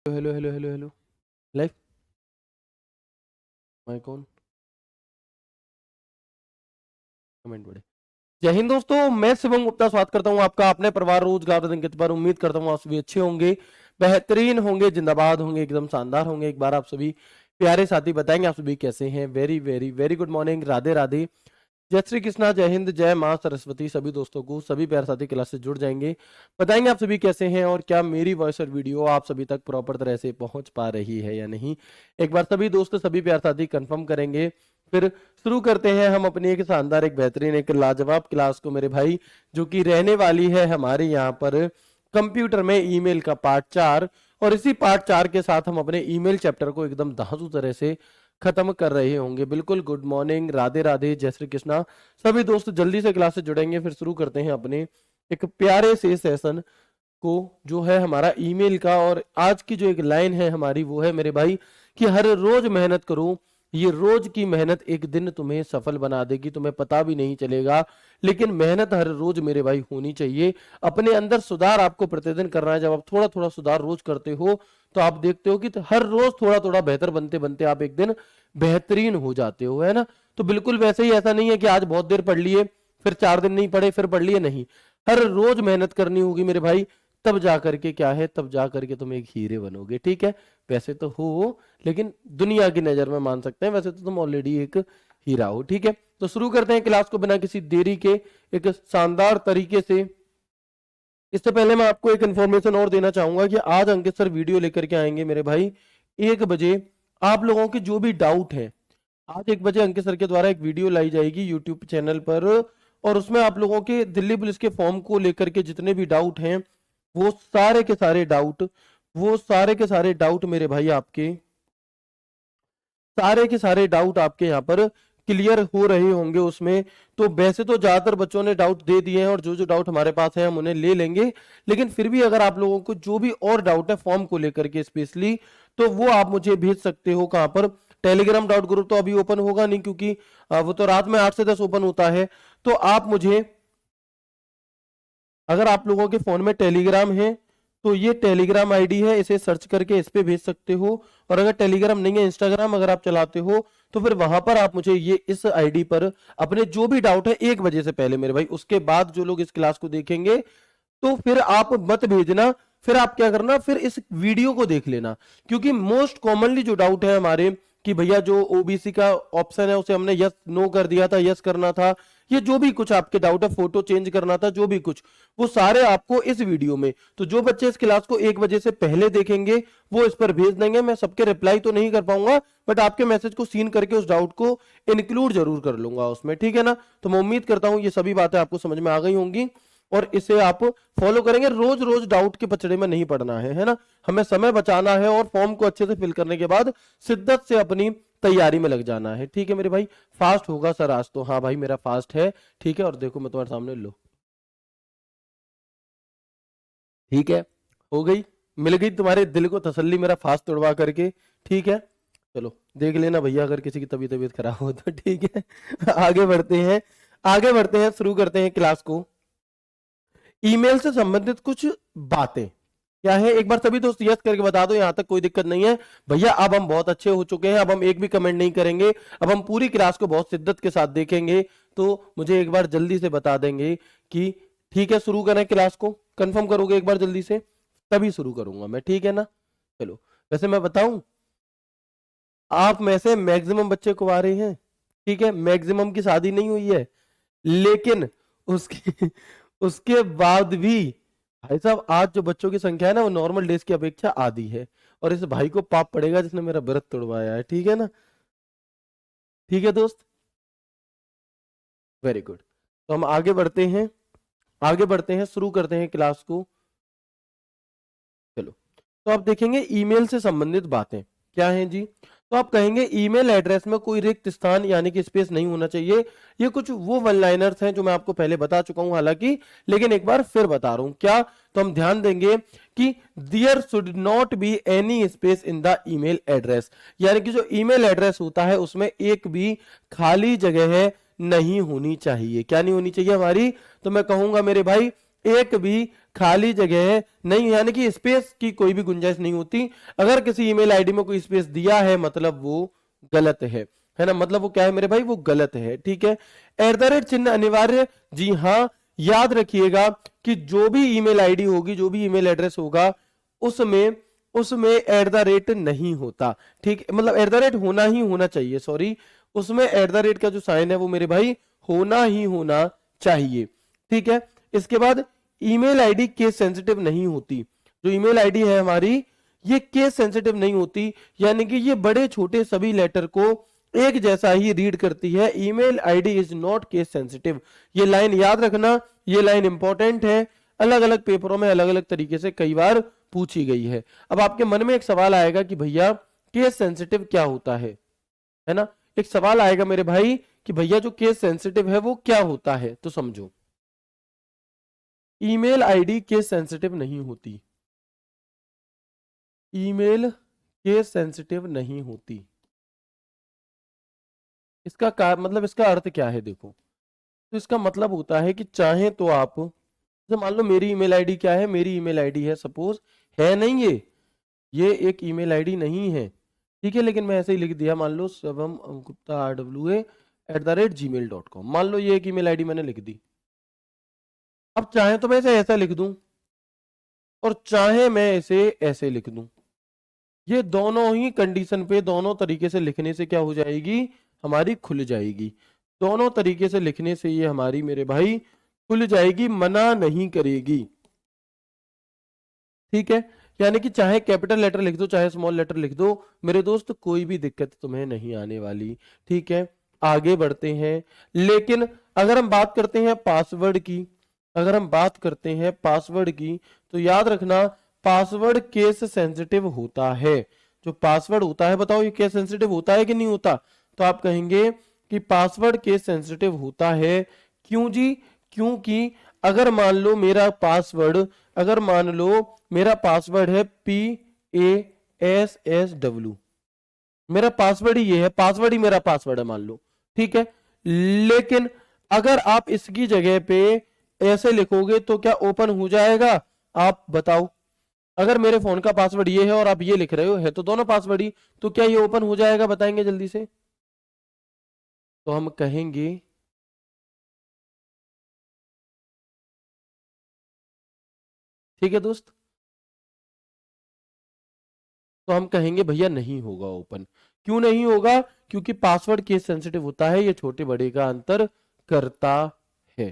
Hello hello hello hello live mic on comment बड़े। जय हिंद दोस्तों, मैं शिवम गुप्ता स्वागत करता हूं आपका अपने परिवार रोजगार अंकित पर। उम्मीद करता हूं आप सभी अच्छे होंगे, बेहतरीन होंगे, जिंदाबाद होंगे, एकदम शानदार होंगे। एक बार आप सभी प्यारे साथी बताएंगे आप सभी कैसे हैं। Very very very good morning, Radhe Radhe, जय श्री कृष्णा, जय हिंद, जय मां सरस्वती। सभी दोस्तों को, सभी प्यारे साथी क्लास से जुड़ जाएंगे, बताएंगे आप सभी कैसे हैं और क्या मेरी वॉइस और वीडियो आप सभी तक प्रॉपर तरह से पहुंच पा रही है या नहीं। एक बार सभी दोस्त, सभी प्यारे साथी कंफर्म करेंगे, फिर शुरू करते हैं हम अपनी एक शानदार, एक बेहतरीन, एक लाजवाब क्लास को मेरे भाई, जो कि रहने वाली है हमारे यहाँ पर कंप्यूटर में ईमेल का पार्ट 4। और इसी पार्ट 4 के साथ हम अपने ईमेल चैप्टर को एकदम धांसू तरह से खत्म कर रहे होंगे। बिल्कुल गुड मॉर्निंग, राधे राधे, जय श्री कृष्णा। सभी दोस्त जल्दी से क्लास से जुड़ेंगे, फिर शुरू करते हैं अपने एक प्यारे से सेशन को, जो है हमारा ईमेल का। और आज की जो एक लाइन है हमारी वो है मेरे भाई कि हर रोज मेहनत करो, ये रोज की मेहनत एक दिन तुम्हें सफल बना देगी, तुम्हें पता भी नहीं चलेगा। लेकिन मेहनत हर रोज मेरे भाई होनी चाहिए। अपने अंदर सुधार आपको प्रतिदिन करना है। जब आप थोड़ा थोड़ा सुधार रोज करते हो तो आप देखते हो कि हर रोज थोड़ा थोड़ा बेहतर बनते बनते आप एक दिन बेहतरीन हो जाते हो, है ना। तो बिल्कुल वैसे ही, ऐसा नहीं है कि आज बहुत देर पढ़ लिए फिर 4 दिन नहीं पढ़े फिर पढ़ लिए, नहीं। हर रोज मेहनत करनी होगी मेरे भाई, तब जा करके क्या है, तब जा करके तुम एक हीरे बनोगे। ठीक है, वैसे तो हो, लेकिन दुनिया की नजर में मान सकते हैं, वैसे तो तुम ऑलरेडी एक हीरा हो। ठीक है, तो शुरू करते हैं क्लास को बिना किसी देरी के, एक शानदार तरीके से। इससे पहले मैं आपको एक इन्फॉर्मेशन और देना चाहूंगा कि आज अंकित सर वीडियो लेकर के आएंगे मेरे भाई 1 बजे। आप लोगों के जो भी डाउट है, आज 1 बजे अंकित सर के द्वारा एक वीडियो लाई जाएगी यूट्यूब चैनल पर। और उसमें आप लोगों के दिल्ली पुलिस के फॉर्म को लेकर के जितने भी डाउट हैं, वो सारे के सारे डाउट, वो सारे के सारे डाउट मेरे भाई आपके, सारे के सारे डाउट आपके यहाँ पर क्लियर हो रहे होंगे उसमें। तो वैसे तो ज्यादातर बच्चों ने डाउट दे दिए हैं और जो जो डाउट हमारे पास है हम उन्हें ले लेंगे। लेकिन फिर भी अगर आप लोगों को जो भी और डाउट है फॉर्म को लेकर के स्पेशली, तो वो आप मुझे भेज सकते हो। कहां पर? टेलीग्राम डाउट ग्रुप तो अभी ओपन होगा नहीं, क्योंकि वो तो रात में 8 से 10 ओपन होता है। तो आप मुझे, अगर आप लोगों के फोन में टेलीग्राम है तो ये टेलीग्राम आईडी है, इसे सर्च करके इस पे भेज सकते हो। और अगर टेलीग्राम नहीं है, इंस्टाग्राम अगर आप चलाते हो, तो फिर वहां पर आप मुझे ये इस आईडी पर अपने जो भी डाउट है 1 बजे से पहले मेरे भाई, उसके बाद जो लोग इस क्लास को देखेंगे, तो फिर आप मत भेजना। फिर आप क्या करना, फिर इस वीडियो को देख लेना। क्योंकि मोस्ट कॉमनली जो डाउट है हमारे कि भैया जो ओबीसी का ऑप्शन है उसे हमने यस नो कर दिया था, यस करना था, ये जो भी कुछ आपके डाउट है, फोटो चेंज करना था, जो भी कुछ, वो सारे आपको इस वीडियो में। तो जो बच्चे इस क्लास को 1 बजे से पहले देखेंगे वो इस पर भेज देंगे। मैं सबके रिप्लाई तो नहीं कर पाऊंगा, बट आपके मैसेज को सीन करके उस डाउट को इंक्लूड जरूर कर लूंगा उसमें। ठीक है ना। तो मैं उम्मीद करता हूं ये सभी बातें आपको समझ में आ गई होंगी और इसे आप फॉलो करेंगे। रोज रोज डाउट के पचड़े में नहीं पड़ना है ना। हमें समय बचाना है और फॉर्म को अच्छे से फिल करने के बाद शिद्दत से अपनी तैयारी में लग जाना है। ठीक है मेरे भाई। फास्ट होगा सर आज तो? हाँ भाई मेरा फास्ट है। ठीक है, और देखो मैं तुम्हारे सामने, लो, ठीक है, हो गई, मिल गई तुम्हारे दिल को तसल्ली मेरा फास्ट तोड़वा करके। ठीक है, चलो देख लेना भैया अगर किसी की तबीयत खराब हो तो। ठीक है, आगे बढ़ते हैं, आगे बढ़ते हैं, शुरू करते हैं क्लास को। ईमेल से संबंधित कुछ बातें क्या है, एक बार सभी दोस्त यस करके बता दो, यहां तक कोई दिक्कत नहीं है भैया। अब हम बहुत अच्छे हो चुके हैं, अब हम एक भी कमेंट नहीं करेंगे, अब हम पूरी क्लास को बहुत शिद्दत के साथ देखेंगे। तो मुझे एक बार जल्दी से बता देंगे कि ठीक है शुरू करें क्लास को। कंफर्म करोगे एक बार जल्दी से, तभी शुरू करूंगा मैं। ठीक है ना। चलो, वैसे मैं बताऊं, आप में से मैक्सिमम बच्चे कुंवारे हैं। ठीक है, मैक्सिमम की शादी नहीं हुई है, लेकिन उसके उसके बाद भी भाई साहब आज जो बच्चों की संख्या है ना, वो नॉर्मल डेज की अपेक्षा आधी है। और इस भाई को पाप पड़ेगा जिसने मेरा व्रत तोड़वाया है। ठीक है ना। ठीक है दोस्त, वेरी गुड। तो हम आगे बढ़ते हैं, आगे बढ़ते हैं, शुरू करते हैं क्लास को। चलो, तो आप देखेंगे ईमेल से संबंधित बातें क्या हैं जी। तो आप कहेंगे ईमेल एड्रेस में कोई रिक्त स्थान यानी कि स्पेस नहीं होना चाहिए। ये कुछ वो वन लाइनर्स हैं जो मैं आपको पहले बता चुका हूं हालांकि, लेकिन एक बार फिर बता रहा हूं क्या। तो हम ध्यान देंगे कि there should not be any space in the email address, यानी कि जो ईमेल एड्रेस होता है उसमें एक भी खाली जगह नहीं होनी चाहिए। क्या नहीं होनी चाहिए हमारी? तो मैं कहूंगा मेरे भाई, एक भी खाली जगह नहीं, यानी कि स्पेस की कोई भी गुंजाइश नहीं होती। अगर किसी ईमेल आईडी में कोई स्पेस दिया है मतलब वो गलत है ना, मतलब वो क्या है मेरे भाई, वो गलत है। ठीक है, @ चिन्ह अनिवार्य, जी हाँ, याद रखिएगा कि जो भी ईमेल आईडी होगी, जो भी ईमेल एड्रेस होगा, उसमें उसमें @ नहीं होता। ठीक, मतलब @ होना ही होना चाहिए, सॉरी, उसमें @ का जो साइन है वो मेरे भाई होना ही होना चाहिए। ठीक है, इसके बाद ईमेल आईडी केस सेंसिटिव नहीं होती। जो ईमेल आईडी है हमारी, ये केस सेंसिटिव नहीं होती, यानी कि ये बड़े छोटे सभी लेटर को एक जैसा ही रीड करती है। Email ID is not case sensitive, ये लाइन याद रखना, ये लाइन इंपॉर्टेंट है, अलग अलग पेपरों में अलग अलग तरीके से कई बार पूछी गई है। अब आपके मन में एक सवाल आएगा कि भैया केस सेंसिटिव क्या होता है ना, एक सवाल आएगा मेरे भाई कि भैया जो केस सेंसिटिव है वो क्या होता है। तो समझो, ईमेल आईडी केस सेंसिटिव नहीं होती, ईमेल केस सेंसिटिव नहीं होती। इसका मतलब इसका अर्थ क्या है, देखो, तो इसका मतलब होता है कि चाहे तो आप, जैसे मान लो मेरी ईमेल आईडी क्या है, मेरी ईमेल आईडी है सपोज, है नहीं, ये एक ईमेल आईडी नहीं है, ठीक है, लेकिन मैं ऐसे ही लिख दिया, मान लो शिवम गुप्ता rwa@gmail.com, मान लो ये एक ईमेल आईडी मैंने लिख दी। अब चाहे तो मैं इसे ऐसा लिख दूं और चाहे मैं इसे ऐसे लिख दूं, ये दोनों ही कंडीशन पे, दोनों तरीके से लिखने से क्या हो जाएगी, हमारी खुल जाएगी। दोनों तरीके से लिखने से ये हमारी मेरे भाई खुल जाएगी, मना नहीं करेगी। ठीक है, यानी कि चाहे कैपिटल लेटर लिख दो चाहे स्मॉल लेटर लिख दो मेरे दोस्त, कोई भी दिक्कत तुम्हें नहीं आने वाली। ठीक है, आगे बढ़ते हैं। लेकिन अगर हम बात करते हैं पासवर्ड की, अगर हम बात करते हैं पासवर्ड की, तो याद रखना पासवर्ड केस सेंसिटिव होता है। जो पासवर्ड होता है, बताओ ये केस सेंसिटिव होता है कि नहीं होता? तो आप कहेंगे कि पासवर्ड केस सेंसिटिव होता है। क्यों जी? क्योंकि अगर मान लो मेरा पासवर्ड, अगर मान लो मेरा पासवर्ड है PASSW, मेरा पासवर्ड ही ये है, पासवर्ड ही मेरा पासवर्ड है मान लो, ठीक है, लेकिन अगर आप इसकी जगह पे ऐसे लिखोगे तो क्या ओपन हो जाएगा? आप बताओ, अगर मेरे फोन का पासवर्ड ये है और आप ये लिख रहे हो, है तो दोनों पासवर्ड ही, तो क्या ये ओपन हो जाएगा? बताएंगे जल्दी से। तो हम कहेंगे ठीक है दोस्त, तो हम कहेंगे भैया नहीं होगा ओपन। क्यों नहीं होगा? क्योंकि पासवर्ड केस सेंसिटिव होता है, ये छोटे बड़े का अंतर करता है।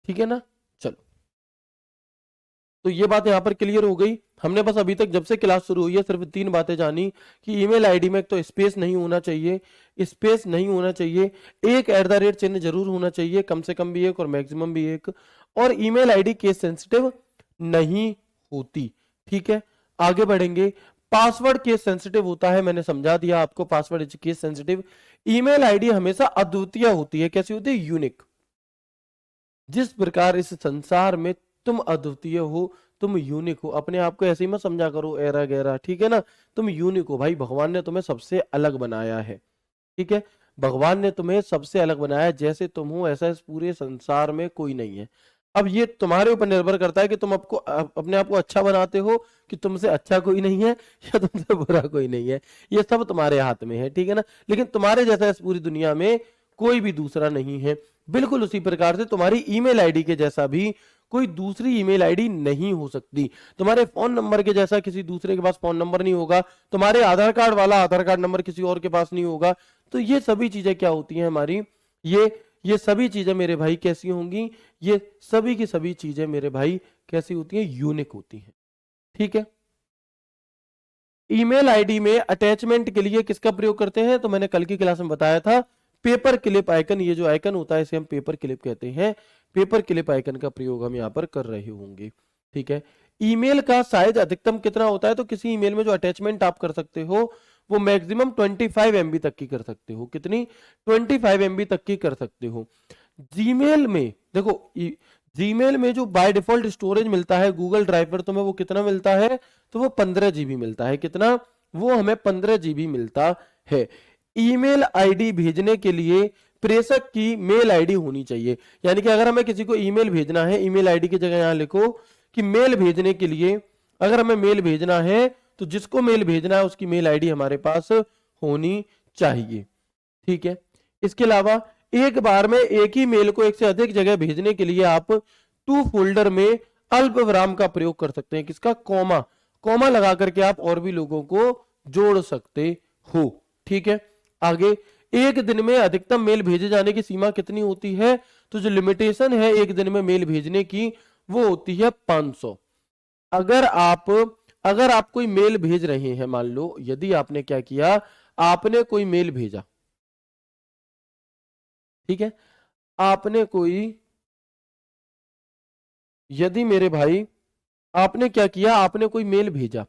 ठीक है ना, चलो, तो ये बात यहां पर क्लियर हो गई। हमने बस अभी तक जब से क्लास शुरू हुई है सिर्फ 3 बातें जानी कि ईमेल आईडी में एक तो स्पेस नहीं होना चाहिए, स्पेस नहीं होना चाहिए, एक @ चिन्ह जरूर होना चाहिए, कम से कम भी एक और मैक्सिमम भी एक, और ईमेल आईडी केस सेंसिटिव नहीं होती। ठीक है, आगे बढ़ेंगे। पासवर्ड केस सेंसिटिव होता है, मैंने समझा दिया आपको, password is case sensitive. Email ID हमेशा अद्वितीय होती है। कैसी होती है? यूनिक। जिस प्रकार इस संसार में तुम अद्वितीय हो, तुम यूनिक हो, अपने आप को ऐसे ही मत समझा करो एरा गैरा, ठीक है ना, तुम यूनिक हो भाई, भगवान ने तुम्हें सबसे अलग बनाया है। ठीक है, भगवान ने तुम्हें सबसे अलग बनाया, जैसे तुम हो ऐसा इस पूरे संसार में कोई नहीं है। अब ये तुम्हारे ऊपर निर्भर करता है कि तुम आपको अपने आप को अच्छा बनाते हो कि तुमसे अच्छा कोई नहीं है या तुमसे बुरा कोई नहीं है, ये सब तुम्हारे हाथ में है। ठीक है ना, लेकिन तुम्हारे जैसा इस पूरी दुनिया में कोई भी दूसरा नहीं है। बिल्कुल उसी प्रकार से तुम्हारी ईमेल आईडी के जैसा भी कोई दूसरी ईमेल आईडी नहीं हो सकती। तुम्हारे फोन नंबर के जैसा किसी दूसरे के पास फोन नंबर नहीं होगा, तुम्हारे आधार कार्ड वाला आधार कार्ड नंबर किसी और के पास नहीं होगा। तो ये सभी चीजें क्या होती हैं हमारी, ये सभी चीजें मेरे भाई कैसी होंगी? ये सभी की सभी चीजें मेरे भाई कैसी होती हैं? यूनिक होती हैं। ठीक है, ईमेल आईडी में अटैचमेंट के लिए किसका प्रयोग करते हैं? तो मैंने कल की क्लास में बताया था, पेपर क्लिप आइकन, ये जो आइकन होता है इसे हम पेपर क्लिप कहते हैं। पेपर क्लिप आइकन का प्रयोग हम यहाँ पर कर रहे होंगे। ठीक है, ईमेल का साइज अधिकतम कितना होता है? तो किसी ईमेल में जो अटैचमेंट आप कर सकते हो वो मैक्सिमम 25 MB तक की कर सकते हो। कितनी? 25 MB तक की कर सकते हो। जीमेल में देखो, जीमेल में जो बाय डिफॉल्ट स्टोरेज मिलता है गूगल ड्राइव पर तुम्हें, वो कितना मिलता है? तो वो 15 GB मिलता है। कितना? वो हमें 15 GB मिलता है। ईमेल आईडी भेजने के लिए प्रेषक की मेल आईडी होनी चाहिए। यानी कि अगर हमें किसी को ईमेल भेजना है, ईमेल आईडी की जगह यहां लिखो कि मेल भेजने के लिए अगर हमें मेल भेजना है तो जिसको मेल भेजना है उसकी मेल आईडी हमारे पास होनी चाहिए। ठीक है। इसके अलावा एक बार में एक ही मेल को एक से अधिक जगह भेजने के लिए आप टू फोल्डर में अल्प विराम का प्रयोग कर सकते हैं। किसका? कॉमा। कॉमा लगा करके आप और भी लोगों को जोड़ सकते हो। ठीक है। आगे, एक दिन में अधिकतम मेल भेजे जाने की सीमा कितनी होती है? तो जो लिमिटेशन है एक दिन में मेल भेजने की वो होती है 500। अगर आप कोई मेल भेज रहे हैं, मान लो यदि आपने क्या किया, आपने कोई मेल भेजा, ठीक है, आपने कोई, यदि मेरे भाई आपने क्या किया, आपने कोई मेल भेजा,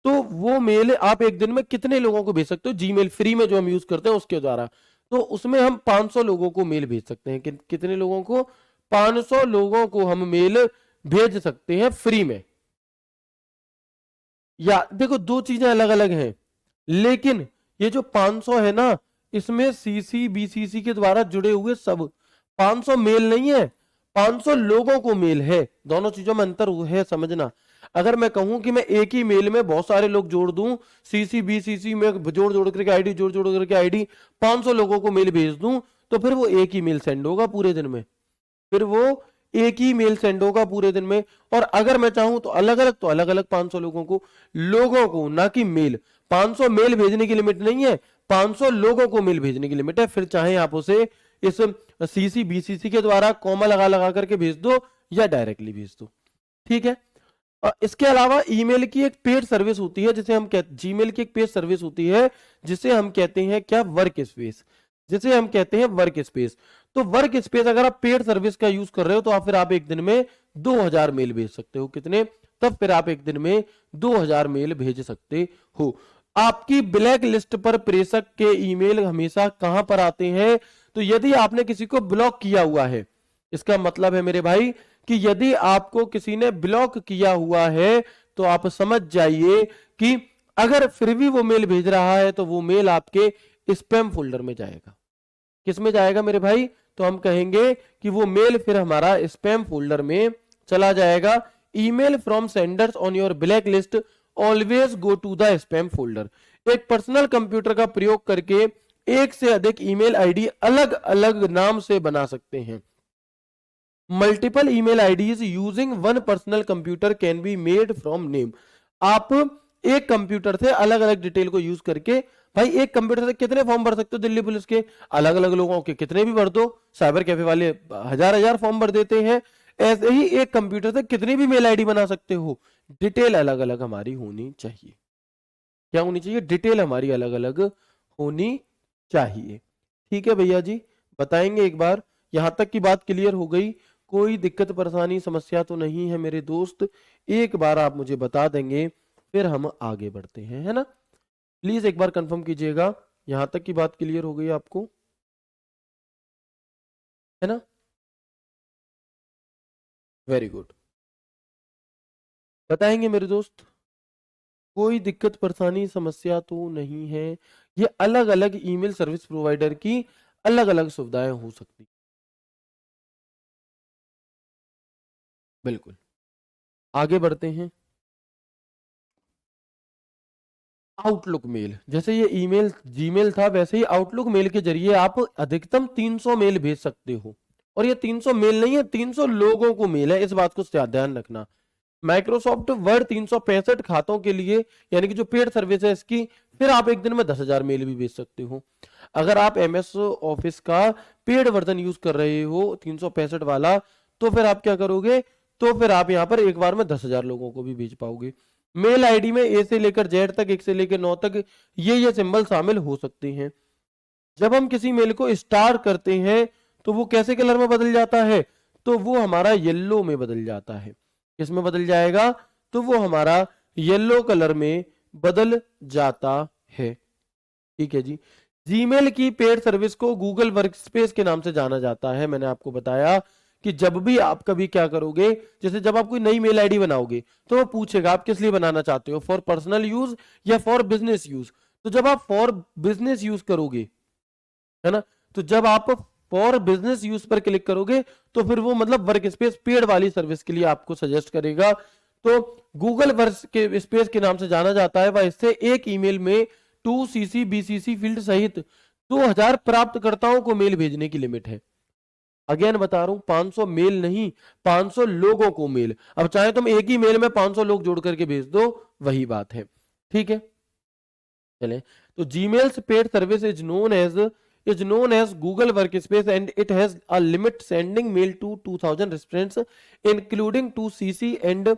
तो वो मेल आप एक दिन में कितने लोगों को भेज सकते हो? जीमेल फ्री में जो हम यूज करते हैं उसके द्वारा, तो उसमें हम 500 लोगों को मेल भेज सकते हैं। कितने लोगों को? 500 लोगों को हम मेल भेज सकते हैं फ्री में। या देखो, दो चीजें अलग अलग हैं, लेकिन ये जो 500 है ना, इसमें सीसी बीसीसी के द्वारा जुड़े हुए सब 500 मेल नहीं है, 500 लोगों को मेल है। दोनों चीजों में अंतर है, समझना। अगर मैं कहूं कि मैं एक ही मेल में बहुत सारे लोग जोड़ दूं, सीसी बीसीसी में जोड़ जोड़ करके आईडी, जोड़ जोड़ करके आईडी, 500 लोगों को मेल भेज दूं, तो फिर वो एक ही मेल सेंड होगा पूरे दिन में, फिर वो एक ही मेल सेंड होगा पूरे दिन में। और अगर मैं चाहूं तो अलग अलग 500 लोगों को ना कि मेल। 500 मेल भेजने की लिमिट नहीं है, 500 लोगों को मेल भेजने की लिमिट है। फिर चाहे आप उसे इस सीसी बीसीसी के द्वारा कॉमा लगा लगा करके भेज दो या डायरेक्टली भेज दो। ठीक है। इसके अलावा ईमेल की एक पेड सर्विस होती है जिसे हम कहते, जीमेल की एक पेड सर्विस होती है जिसे हम कहते हैं क्या? Work space. जिसे हम कहते हैं वर्क स्पेस। तो वर्क स्पेस अगर आप पेड सर्विस का यूज कर रहे हो तो फिर आप एक दिन में 2000 मेल भेज सकते हो। कितने? तब फिर आप एक दिन में 2000 मेल भेज सकते हो। आपकी ब्लैक लिस्ट पर प्रेषक के ईमेल हमेशा कहां पर आते हैं? तो यदि आपने किसी को ब्लॉक किया हुआ है, इसका मतलब है मेरे भाई कि यदि आपको किसी ने ब्लॉक किया हुआ है तो आप समझ जाइए कि अगर फिर भी वो मेल भेज रहा है तो वो मेल आपके स्पैम फोल्डर में जाएगा। किस में जाएगा मेरे भाई? तो हम कहेंगे कि वो मेल फिर हमारा स्पैम फोल्डर में चला जाएगा। Email from senders on your blacklist always go to the spam folder. एक पर्सनल कंप्यूटर का प्रयोग करके एक से अधिक ईमेल आईडी अलग अलग नाम से बना सकते हैं। Multiple email IDs using one personal computer can be made from name. आप एक कंप्यूटर से अलग अलग डिटेल को यूज करके, भाई एक कंप्यूटर से कितने फॉर्म भर सकते हो दिल्ली पुलिस के? अलग अलग लोगों के कितने भी भर दो, साइबर कैफे वाले हजार हजार फॉर्म भर देते हैं। ऐसे ही एक कंप्यूटर से कितनी भी मेल आईडी बना सकते हो। डिटेल अलग अलग हमारी होनी चाहिए। क्या होनी चाहिए? डिटेल हमारी अलग अलग होनी चाहिए। ठीक है भैया जी, बताएंगे एक बार। यहां तक की बात क्लियर हो गई? कोई दिक्कत परेशानी समस्या तो नहीं है मेरे दोस्त? एक बार आप मुझे बता देंगे, फिर हम आगे बढ़ते हैं, है ना? प्लीज एक बार कंफर्म कीजिएगा यहां तक की बात क्लियर हो गई आपको, है ना? वेरी गुड, बताएंगे मेरे दोस्त। कोई दिक्कत परेशानी समस्या तो नहीं है। ये अलग अलग ईमेल सर्विस प्रोवाइडर की अलग अलग सुविधाएं हो सकती। बिल्कुल, आगे बढ़ते हैं। आउटलुक मेल, जैसे ये ईमेल जीमेल था वैसे ही आउटलुक मेल के जरिए आप अधिकतम 300 मेल भेज सकते हो। और ये 300 मेल नहीं है, 300 लोगों को मेल है, इस बात को ध्यान रखना। माइक्रोसॉफ्ट वर्ड 365 खातों के लिए, यानी कि जो पेड सर्विस है इसकी, फिर आप एक दिन में 10,000 मेल भी भेज सकते हो। अगर आप एमएस ऑफिस का पेड वर्जन यूज कर रहे हो 365 वाला, तो फिर आप क्या करोगे? तो फिर आप यहां पर एक बार में 10,000 लोगों को भी भेज पाओगे। मेल आईडी में ए से लेकर जेड तक, 1 से लेकर 9 तक ये सिंबल शामिल हो सकते हैं। जब हम किसी मेल को स्टार करते हैं तो वो कैसे कलर में बदल जाता है? तो वो हमारा येलो में बदल जाता है। किस में बदल जाएगा? तो वो हमारा येलो कलर में बदल जाता है। ठीक है जी। जीमेल की पेड सर्विस को गूगल वर्कस्पेस के नाम से जाना जाता है। मैंने आपको बताया कि जब भी आप कभी क्या करोगे, जैसे जब आप कोई नई मेल आईडी बनाओगे तो वो पूछेगा आप किस लिए बनाना चाहते हो, फॉर पर्सनल यूज या फॉर बिजनेस यूज। तो जब आप फॉर बिजनेस यूज करोगे, है ना, तो जब आप फॉर बिजनेस यूज पर क्लिक करोगे तो फिर वो मतलब वर्क स्पेस पेड वाली सर्विस के लिए आपको सजेस्ट करेगा। तो गूगल वर्क के स्पेस के नाम से जाना जाता है। वह इससे एक ईमेल में 2cc बीसीसी फील्ड सहित 2000 प्राप्तकर्ताओं को मेल भेजने की लिमिट है। अगेन बता रहा हूं 500 मेल नहीं, 500 लोगों को मेल। अब चाहे तुम एक ही मेल में 500 लोग जोड़ करके भेज दो, वही बात है। ठीक है, चले। तो Gmails paid service is known as Google Workspace and it has a limit sending mail to 2000 recipients including 2cc and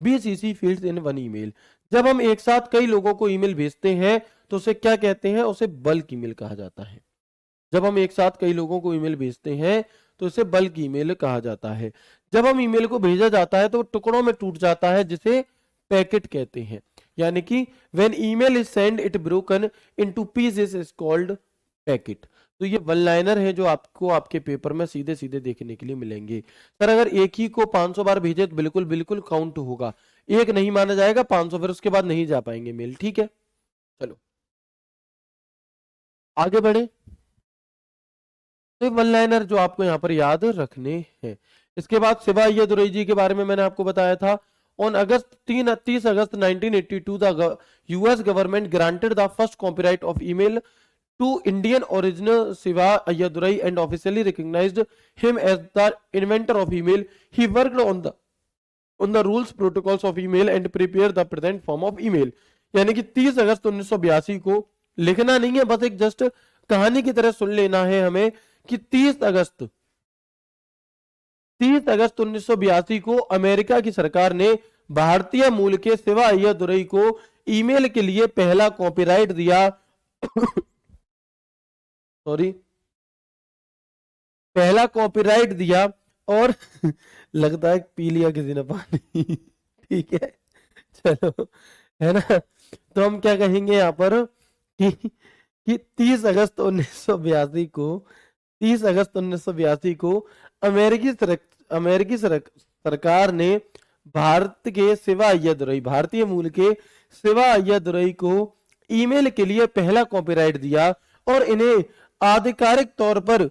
BCC fields in one email। जब हम एक साथ कई लोगों को ईमेल भेजते हैं तो उसे क्या कहते हैं? उसे बल्क ईमेल कहा जाता है। जब हम एक साथ कई लोगों को ईमेल भेजते हैं तो इसे बल्क ईमेल कहा जाता है। जब हम ईमेल को भेजा जाता है तो टुकड़ों में टूट जाता है, जिसे पैकेट कहते हैं। यानी कि when email is send it broken into pieces is called packet. तो ये वन लाइनर है जो आपको आपके पेपर में सीधे सीधे देखने के लिए मिलेंगे। सर अगर एक ही को 500 बार भेजे तो बिल्कुल बिल्कुल काउंट होगा, एक नहीं माना जाएगा, 500 फिर उसके बाद नहीं जा पाएंगे मेल। ठीक है, चलो आगे बढ़े। तो वन लाइनर जो आपको यहाँ पर याद रखने हैं। इसके बाद शिवा अय्यादुरई जी के बारे में मैंने आपको बताया था। On August 30 August 1982 the US government granted the first copyright of email to Indian original Shiva Ayyadurai and officially recognized him as the inventor of email. He worked on the rules protocols of email and prepared the present form of email। यानी कि 30 अगस्त 1982 को, लिखना नहीं है, बस एक just कहानी की तरह सुन लेना है हमें कि 30 अगस्त 1982 को अमेरिका की सरकार ने भारतीय मूल के शिवा अय्यादुरई को ईमेल के लिए पहला कॉपीराइट दिया। सॉरी, पहला कॉपीराइट दिया और लगता है पी लिया किसी ने पानी। ठीक है, चलो, है ना। तो हम क्या कहेंगे यहाँ पर कि 30 अगस्त 1982 को 30 अगस्त 1982 को अमेरिकी सरकार ने भारत के शिवा अय्यादुरई, भारतीय मूल के शिवा अय्यादुरई को ईमेल के लिए पहला कॉपीराइट दिया और इन्हें आधिकारिक तौर पर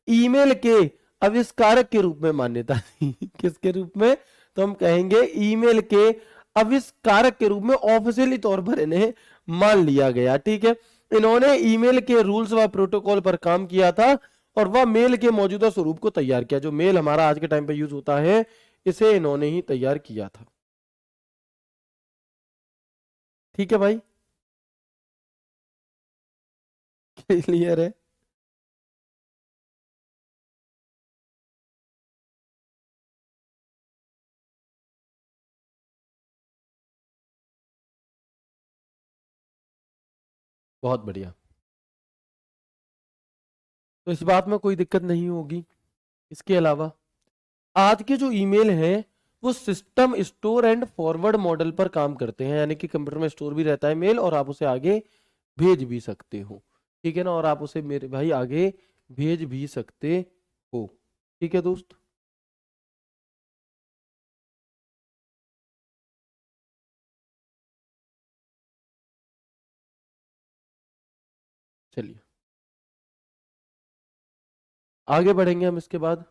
ईमेल के आविष्कारक के रूप में मान्यता दी। किसके रूप में? तो हम कहेंगे ईमेल के आविष्कारक के रूप में ऑफिशियली तौर पर इन्हें मान लिया गया। ठीक है, इन्होंने ईमेल के रूल्स व प्रोटोकॉल पर काम किया था और वह मेल के मौजूदा स्वरूप को तैयार किया। जो मेल हमारा आज के टाइम पे यूज होता है, इसे इन्होंने ही तैयार किया था। ठीक है भाई, क्लियर है? बहुत बढ़िया, तो इस बात में कोई दिक्कत नहीं होगी। इसके अलावा आज के जो ईमेल हैं वो system store and forward model पर काम करते हैं। यानी कि कंप्यूटर में स्टोर भी रहता है मेल और आप उसे आगे भेज भी सकते हो। ठीक है ना, और आप उसे मेरे भाई आगे भेज भी सकते हो। ठीक है दोस्त, चलिए आगे बढ़ेंगे हम इसके बाद।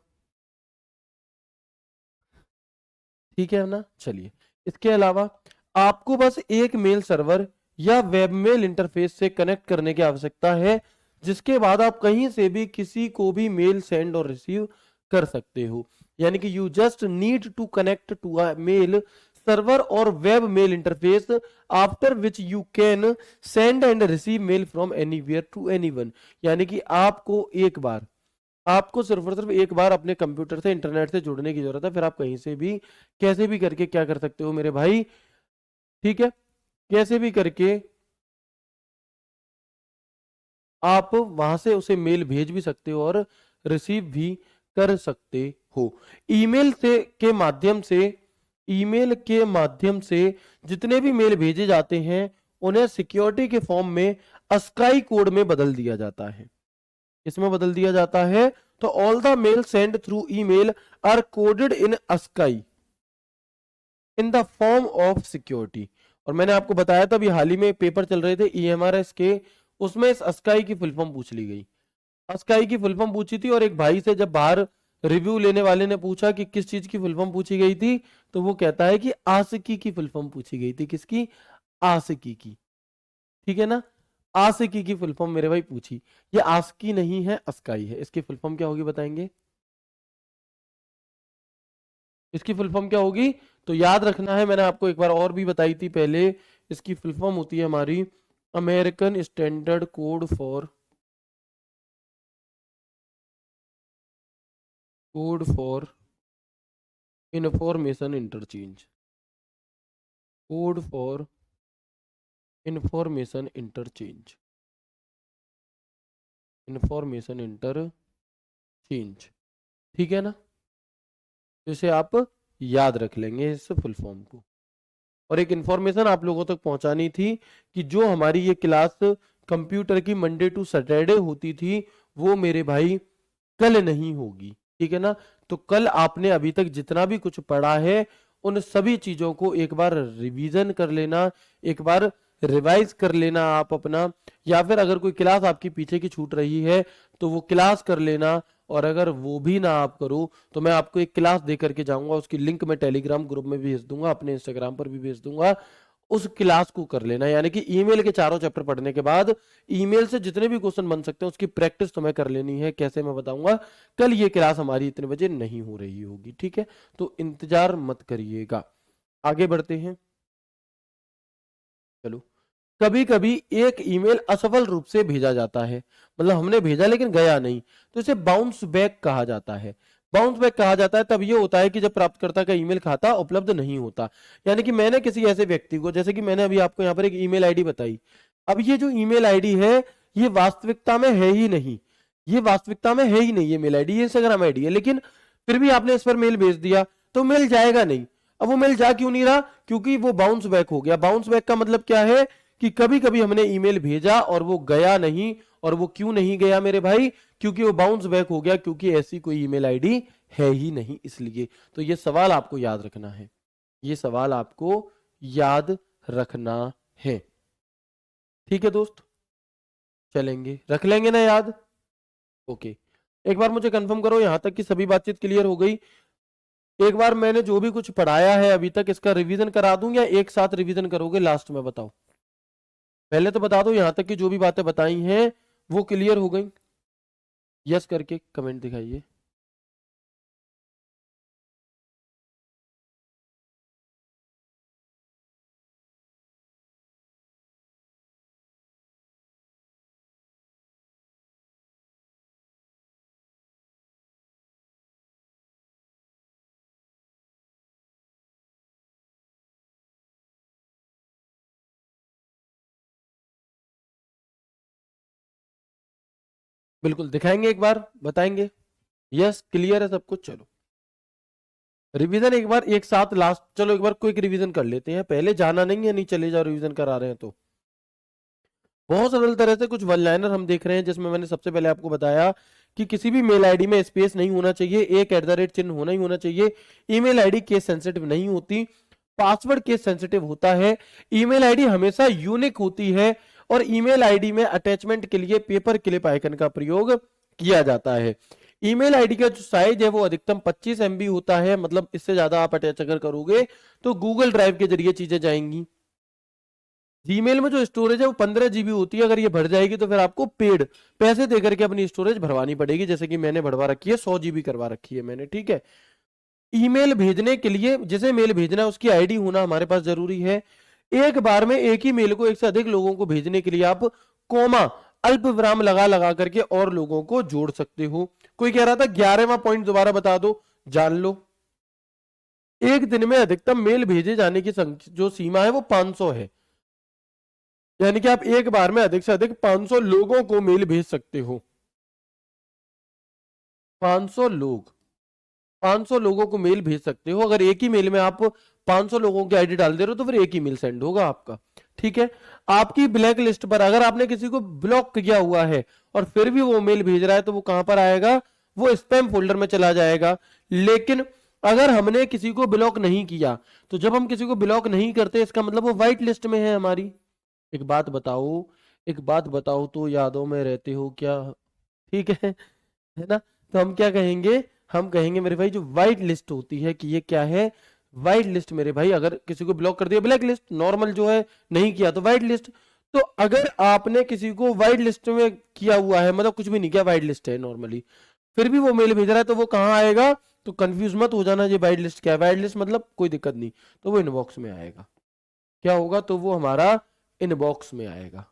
ठीक है ना, चलिए। इसके अलावा आपको बस एक मेल सर्वर या वेब मेल इंटरफेस से कनेक्ट करने की आवश्यकता है, जिसके बाद आप कहीं से भी किसी को भी मेल सेंड और रिसीव कर सकते हो। यानी कि you just need to connect to a mail server और web mail interface after which you can send and receive mail from anywhere to anyone. यानी कि आपको सिर्फ और सिर्फ एक बार अपने कंप्यूटर से इंटरनेट से जुड़ने की जरूरत है, फिर आप कहीं से भी कैसे भी करके क्या कर सकते हो मेरे भाई। ठीक है, कैसे भी करके आप वहां से उसे मेल भेज भी सकते हो और रिसीव भी कर सकते हो। ईमेल से के माध्यम से ईमेल के माध्यम से जितने भी मेल भेजे जाते हैं उन्हें सिक्योरिटी के फॉर्म में अस्काई कोड में बदल दिया जाता है। इसमें बदल दिया जाता है। तो all the mail send through email are coded in ASCII in the form of security. और मैंने आपको बताया था अभी हाल ही में पेपर चल रहे थे ईएमआरएस के, उसमें इस अस्काई की फुल फॉर्म पूछ ली गई। अस्काई की फुल फॉर्म पूछी थी, और एक भाई से जब बाहर रिव्यू लेने वाले ने पूछा कि किस चीज की फुल फॉर्म पूछी गई थी, तो वो कहता है कि आशिकी की फुल फॉर्म पूछी गई थी। किसकी? आशिकी की। ठीक है ना? आशिकी की फुल फॉर्म मेरे भाई पूछी। ये आशिकी नहीं है, अस्काई है। इसकी फुल फॉर्म क्या होगी बताएंगे? इसकी फुल फॉर्म क्या होगी? तो याद रखना है, मैंने आपको एक बार और भी बताई थी पहले। इसकी फुल फॉर्म होती है हमारी American standard code for information interchange. Code for information interchange. Information interchange. ठीक है ना? तो इसे आप याद रख लेंगे, इस फुल फॉर्म को। और एक इंफॉर्मेशन आप लोगों तक पहुंचानी थी कि जो हमारी ये क्लास कंप्यूटर की मंडे टू सैटरडे होती थी, वो मेरे भाई कल नहीं होगी। ठीक है ना? तो कल आपने अभी तक जितना भी कुछ पढ़ा है, उन सभी चीजों को एक बार रिवीजन कर लेना, एक बार रिवाइज कर लेना आप अपना। या फिर अगर कोई क्लास आपकी पीछे की छूट रही है, तो वो क्लास कर लेना। और अगर वो भी ना आप करो, तो मैं आपको एक क्लास दे करके जाऊंगा, उसकी लिंक मैं टेलीग्राम ग्रुप में भी भेज दूंगा, अपने इंस्टाग्राम पर भी भेज दूंगा। उस क्लास को कर लेना। यानी कि ईमेल के चारों चैप्टर पढ़ने के बाद ईमेल से जितने भी क्वेश्चन बन सकते हैं, उसकी प्रैक्टिस तुम्हें कर लेनी है। कैसे मैं बताऊंगा। कल ये क्लास हमारी इतने बजे नहीं हो रही होगी। ठीक है? तो इंतजार मत करिएगा। आगे बढ़ते हैं। चलो। कभी कभी एक ईमेल असफल रूप से भेजा जाता है, मतलब हमने भेजा लेकिन गया नहीं, तो इसे बाउंस बैक कहा जाता है। बाउंस बैक कहा जाता है तब ये होता है कि जब प्राप्तकर्ता का ईमेल खाता उपलब्ध नहीं होता। यानी कि मैंने किसी ऐसे व्यक्ति को, जैसे कि मैंने अभी आपको यहाँ पर एक ईमेल आईडी बताई। अब ये जो ईमेल आईडी है, ये वास्तविकता में है ही नहीं। ये वास्तविकता में है ही नहीं, ये मेल आईडी, ये इंस्टाग्राम आईडी है, लेकिन फिर भी आपने इस पर मेल भेज दिया, तो मेल जाएगा नहीं। अब वो मेल जा क्यों नहीं रहा? क्योंकि वो बाउंस बैक हो गया। बाउंस बैक का मतलब क्या है? कि कभी कभी हमने ईमेल भेजा और वो गया नहीं। और वो क्यों नहीं गया मेरे भाई? क्योंकि वो बाउंस बैक हो गया, क्योंकि ऐसी कोई ईमेल आईडी है ही नहीं, इसलिए। तो ये सवाल आपको याद रखना है। ये सवाल आपको याद रखना है। ठीक है दोस्त? चलेंगे, रख लेंगे ना याद? ओके। एक बार मुझे कंफर्म करो, यहां तक की सभी बातचीत क्लियर हो गई? एक बार मैंने जो भी कुछ पढ़ाया है अभी तक, इसका रिवीजन करा दूं या एक साथ रिवीजन करोगे लास्ट में? बताओ। पहले तो बता दो, यहां तक की जो भी बातें बताई हैं वो क्लियर हो गई? यस करके कमेंट दिखाइए। बिल्कुल दिखाएंगे, एक बार बताएंगे। यस क्लियर है सब कुछ। चलो रिवीजन एक बार एक साथ लास्ट, चलो एक बार क्विक रिवीजन कर लेते हैं। पहले जाना नहीं है, नहीं चले जाओ, रिवीजन करा रहे हैं तो। बहुत सरल तरह से कुछ वन लाइनर हम देख रहे हैं, जिसमें मैंने सबसे पहले आपको बताया कि किसी भी मेल आईडी में स्पेस नहीं होना चाहिए, एक @ चिन्ह होना ही होना चाहिए। ईमेल आईडी केस सेंसिटिव नहीं होती, पासवर्ड केस सेंसिटिव होता है। ईमेल आईडी हमेशा यूनिक होती है, और ईमेल आईडी में अटैचमेंट के लिए पेपर क्लिप आइकन का प्रयोग किया जाता है। ईमेल आईडी का जो साइज है वो अधिकतम 25 MB होता है, मतलब इससे ज्यादा आप अटैच अगर करोगे तो गूगल ड्राइव के जरिए चीजें जाएंगी। जीमेल में जो स्टोरेज है वो 15 GB होती है। अगर ये भर जाएगी तो फिर आपको पेड पैसे देकर के अपनी स्टोरेज भरवानी पड़ेगी, जैसे कि मैंने भरवा रखी है, 100 GB करवा रखी है मैंने। ठीक है? ईमेल भेजने के लिए, जिसे मेल भेजना है उसकी आईडी होना हमारे पास जरूरी है। एक बार में एक ही मेल को एक से अधिक लोगों को भेजने के लिए आप कोमा, अल्प विराम लगा लगा करके और लोगों को जोड़ सकते हो। कोई कह रहा था 11वां पॉइंट दोबारा बता दो, जान लो। एक दिन में अधिकतम मेल भेजे जाने की जो सीमा है वो 500 है। यानी कि आप एक बार में अधिक से अधिक 500 लोगों को मेल भेज सकते हो। 500 लोग, 500 लोगों को मेल भेज सकते हो। अगर एक ही मेल में आप 500 लोगों की आईडी डाल दे रहे हो तो फिर एक ही मेल सेंड होगा आपका। ठीक है? आपकी ब्लैक लिस्ट पर अगर आपने किसी को ब्लॉक किया हुआ है और फिर भी वो मेल भेज रहा है, तो वो कहां पर आएगा? वो स्पैम फोल्डर में चला जाएगा। लेकिन अगर हमने किसी को ब्लॉक नहीं किया, तो जब हम किसी को ब्लॉक नहीं करते, इसका मतलब वो व्हाइट लिस्ट में है हमारी। एक बात बताओ, एक बात बताओ, तो यादों में रहते हो क्या? ठीक है ना। तो हम क्या कहेंगे, हम कहेंगे मेरे भाई जो वाइट लिस्ट होती है कि ये क्या है, वाइट लिस्ट मेरे भाई। अगर किसी को ब्लॉक कर दिया ब्लैक लिस्ट, नॉर्मल जो है नहीं किया तो वाइट लिस्ट। तो अगर आपने किसी को वाइट लिस्ट में किया हुआ है, मतलब कुछ भी नहीं किया, वाइट लिस्ट है नॉर्मली, फिर भी वो मेल भेज रहा है, तो वो कहाँ आएगा, तो कंफ्यूज मत हो जाना ये वाइट लिस्ट क्या है। वाइट लिस्ट मतलब कोई दिक्कत नहीं, तो वो इनबॉक्स में आएगा। क्या होगा, तो वो हमारा इनबॉक्स में आएगा।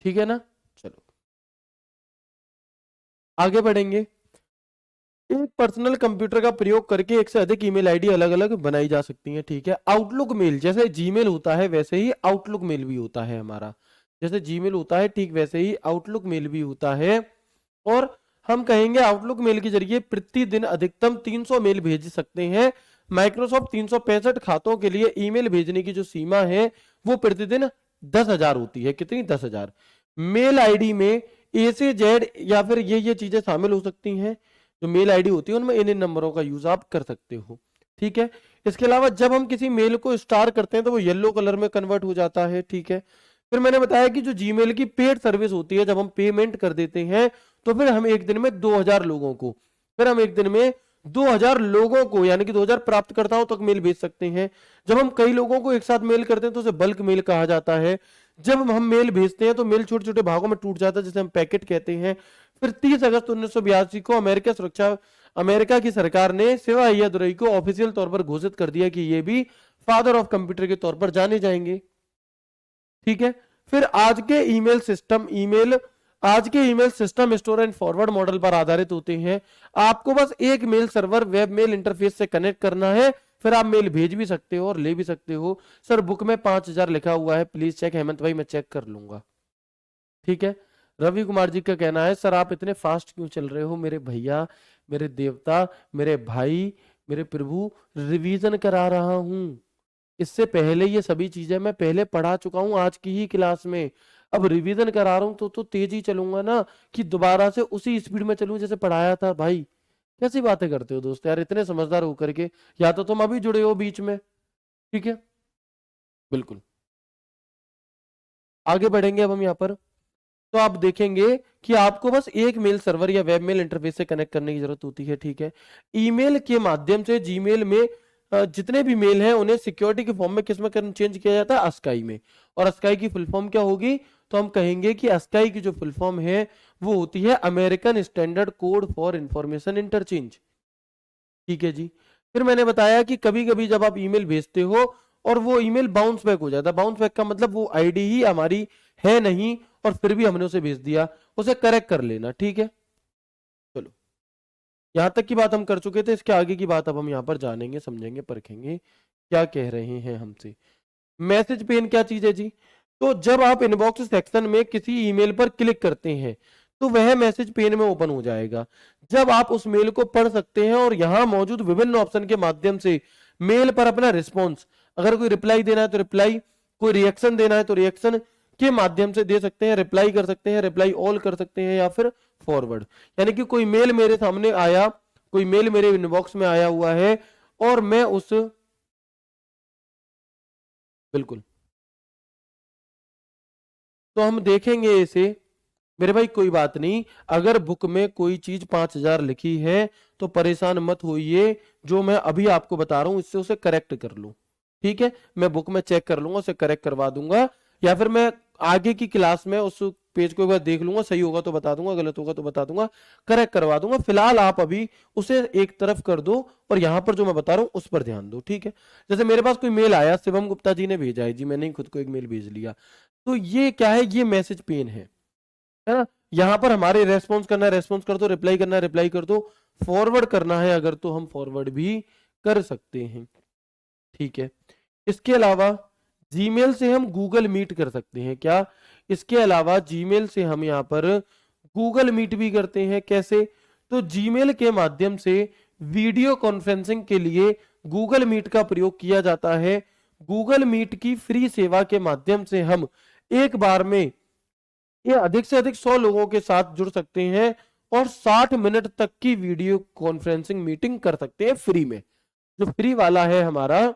ठीक है ना। चलो आगे बढ़ेंगे। एक पर्सनल कंप्यूटर का प्रयोग करके एक से अधिक ईमेल आईडी अलग अलग बनाई जा सकती हैं। ठीक है, आउटलुक मेल जैसे जीमेल होता है वैसे ही आउटलुक मेल भी होता है हमारा। जैसे जीमेल होता है ठीक वैसे ही आउटलुक मेल भी होता है। और हम कहेंगे आउटलुक मेल के जरिए प्रतिदिन अधिकतम 300 मेल भेज सकते हैं। माइक्रोसॉफ्ट 365 खातों के लिए ईमेल भेजने की जो सीमा है वो प्रतिदिन 10,000 होती है। कितनी, 10,000। मेल आईडी में ए से जेड या फिर ये चीजें शामिल हो सकती हैं। जो मेल आईडी होती है उनमें इन नंबरों का यूज आप कर सकते हो। ठीक है, इसके अलावा जब हम किसी मेल को स्टार करते हैं तो वो येलो कलर में कन्वर्ट हो जाता है। ठीक है, फिर मैंने बताया कि जो जीमेल की पेड सर्विस होती है, जब हम पेमेंट कर देते हैं तो फिर हम एक दिन में 2000 लोगों को, फिर हम एक दिन में 2000 लोगों को यानी कि 2000 प्राप्तकर्ताओं तक मेल भेज सकते हैं। जब हम कई लोगों को एक साथ मेल करते हैं तो उसे बल्क मेल कहा जाता है। जब हम मेल भेजते हैं तो मेल छोटे छोटे भागों में टूट जाता है, जिसे हम पैकेट कहते हैं। फिर 30 अगस्त 1982 को अमेरिका की सरकार ने शिवा अय्यादुरई को ऑफिशियल तौर पर घोषित कर दिया कि ये भी फादर ऑफ कंप्यूटर के तौर पर जाने जाएंगे। ठीक है, फिर आज के email system store and forward model पर आधारित होते हैं। आपको बस एक mail server web mail interface से कनेक्ट करना है, फिर आप मेल भेज भी सकते हो और ले भी सकते हो। सर बुक में 5000 लिखा हुआ है, प्लीज चेक। हेमंत भाई मैं चेक कर लूंगा। ठीक है, रवि कुमार जी का कहना है सर आप इतने फास्ट क्यों चल रहे हो मेरे भैया, मेरे देवता, मेरे भाई, मेरे प्रभु, रिवीजन करा रहा हूं। इससे पहले ये सभी चीजें मैं पहले पढ़ा चुका हूं आज की ही क्लास में। अब रिवीजन करा रहा हूं तो तेजी चलूंगा ना, कि दोबारा से उसी स्पीड में चलूं जैसे पढ़ाया था। भाई कैसी बातें करते हो दोस्त यार, इतने समझदार होकर के। या तो तुम अभी जुड़े हो बीच में। ठीक है, बिल्कुल आगे बढ़ेंगे अब हम यहाँ पर। तो आप देखेंगे कि आपको बस एक मेल सर्वर या वेब मेल इंटरफेस से कनेक्ट करने की जरूरत होती है। ठीक है, ईमेल के माध्यम से जीमेल में जितने भी मेल हैं उन्हें सिक्योरिटी के फॉर्म में किस में चेंज किया जाता है, अस्काई में। और अस्काई की फुल फॉर्म क्या होगी, तो हम कहेंगे कि अस्काई की जो फुल फॉर्म है वो होती है American standard code for information interchange. ठीक है जी। फिर मैंने बताया कि कभी कभी जब आप ईमेल भेजते हो और वो ईमेल बाउंस बैक हो जाता है, बाउंस बैक का मतलब वो आईडी ही हमारी है नहीं और फिर भी हमने उसे भेज दिया, उसे करेक्ट कर लेना। ठीक है, चलो यहां तक की बात हम कर चुके थे। इसके आगे की बात अब हम यहाँ पर जानेंगे, समझेंगे, परखेंगे क्या कह रहे हैं हमसे। मैसेज पेन क्या चीज है जी, तो जब आप इनबॉक्स सेक्शन में किसी ईमेल पर क्लिक करते हैं तो वह मैसेज पेन में ओपन हो जाएगा। जब आप उस मेल को पढ़ सकते हैं और यहां मौजूद विभिन्न ऑप्शन के माध्यम से मेल पर अपना रिस्पॉन्स, अगर कोई रिप्लाई देना है तो रिप्लाई, कोई रिएक्शन देना है तो रिएक्शन के माध्यम से दे सकते हैं। रिप्लाई कर सकते हैं, रिप्लाई ऑल कर सकते हैं या फिर फॉरवर्ड। यानी कि कोई मेल मेरे सामने आया, कोई मेल मेरे इनबॉक्स में आया हुआ है और मैं उस, बिल्कुल, तो हम देखेंगे इसे। मेरे भाई कोई बात नहीं, अगर बुक में कोई चीज 5000 लिखी है तो परेशान मत होइए, जो मैं अभी आपको बता रहा हूं इससे उसे करेक्ट कर लूं। ठीक है, मैं बुक में चेक कर लूंगा, उसे करेक्ट करवा दूंगा, या फिर मैं आगे की क्लास में उस पेज को एक बार देख लूंगा, सही होगा तो बता दूंगा, गलत होगा तो बता दूंगा, करेक्ट करवा दूंगा। फिलहाल आप अभी उसे एक तरफ कर दो और यहां पर जो मैं बता रहा हूं उस पर ध्यान दो। ठीक है, जैसे मेरे पास कोई मेल आया, शिवम गुप्ता जी ने भेजा है जी, मैंने ही खुद को एक मेल भेज लिया, तो ये क्या है, ये मैसेज पेन है ना। यहां पर हमारे रेस्पॉन्स करना है, रेस्पॉन्स कर दो, रिप्लाई करना है, रिप्लाई कर दो, फॉरवर्ड करना है अगर तो हम फॉरवर्ड भी कर सकते हैं। ठीक है, इसके अलावा जीमेल से हम गूगल मीट कर सकते हैं क्या, इसके अलावा जीमेल से हम यहाँ पर गूगल मीट भी करते हैं। कैसे, तो जीमेल के माध्यम से वीडियो कॉन्फ्रेंसिंग के लिए गूगल मीट का प्रयोग किया जाता है। गूगल मीट की फ्री सेवा के माध्यम से हम एक बार में ये अधिक से अधिक 100 लोगों के साथ जुड़ सकते हैं और 60 मिनट तक की वीडियो कॉन्फ्रेंसिंग मीटिंग कर सकते हैं फ्री में। जो फ्री वाला है हमारा,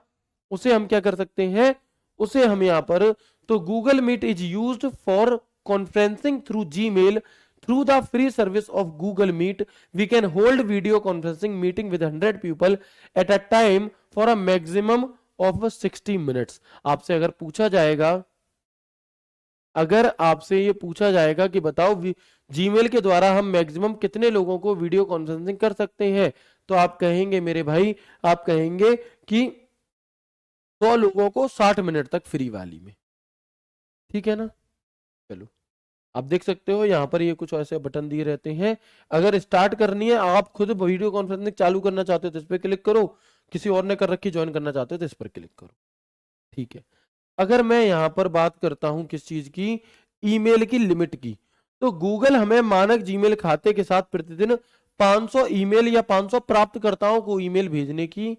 उसे हम क्या कर सकते हैं, उसे हम यहां पर, तो Google Meet is used for conferencing through Gmail Through the free service of Google Meet, we can hold video conferencing meeting with 100 people at a time for a maximum of 60 minutes. आपसे अगर पूछा जाएगा, अगर आपसे ये पूछा जाएगा कि बताओ जीमेल के द्वारा हम मैक्सिमम कितने लोगों को वीडियो कॉन्फ्रेंसिंग कर सकते हैं, तो आप कहेंगे मेरे भाई, आप कहेंगे कि 100 लोगों को 60 मिनट तक फ्री वाली में। ठीक है ना। चलो आप देख सकते हो यहाँ पर ये कुछ ऐसे बटन दिए रहते हैं। अगर स्टार्ट करनी है, आप खुद वीडियो कॉन्फ्रेंसिंग चालू करना चाहते हो तो इस पर क्लिक करो, किसी और ने कर रखी ज्वाइन करना चाहते हो तो इस पर क्लिक करो। ठीक है। अगर मैं यहाँ पर बात करता हूं किस चीज की, ईमेल की लिमिट की, तो गूगल हमें मानक जीमेल खाते के साथ प्रतिदिन 500 ईमेल या 500 प्राप्तकर्ताओं को ईमेल भेजने की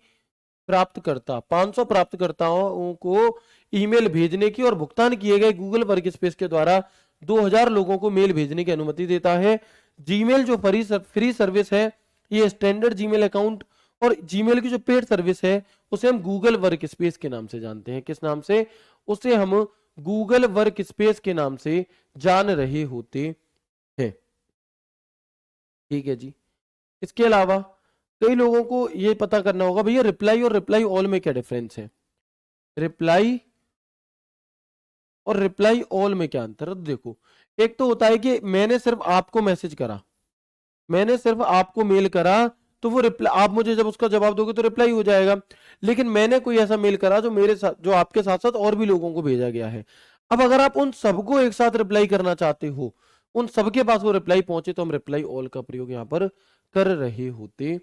500 प्राप्तकर्ताओं को ईमेल भेजने की और भुगतान किए गए गूगल वर्क स्पेस के द्वारा 2000 लोगों को मेल भेजने की अनुमति देता है। जीमेल जो फ्री सर्विस है, ये स्टैंडर्ड जीमेल अकाउंट और जीमेल की जो पेड सर्विस है उसे हम गूगल वर्क स्पेस के नाम से जानते हैं। किस नाम से? उसे हम गूगल वर्क स्पेस के नाम से जान रहे होते हैं। ठीक है जी। इसके अलावा कई लोगों को ये पता करना होगा भैया रिप्लाई और रिप्लाई ऑल में क्या डिफरेंस है, रिप्लाई और रिप्लाई ऑल में क्या अंतर है। देखो, एक तो होता है कि मैंने सिर्फ आपको मैसेज करा, मैंने सिर्फ आपको मेल करा, तो वो रिप्लाई, आप मुझे जब उसका जवाब दोगे तो रिप्लाई हो जाएगा। लेकिन मैंने कोई ऐसा मेल करा जो मेरे साथ, जो आपके साथ साथ और भी लोगों को भेजा गया है। अब अगर आप उन सबको एक साथ रिप्लाई करना चाहते हो, उन सबके पास वो रिप्लाई पहुंचे, तो हम रिप्लाई ऑल का प्रयोग यहाँ पर कर रहे होते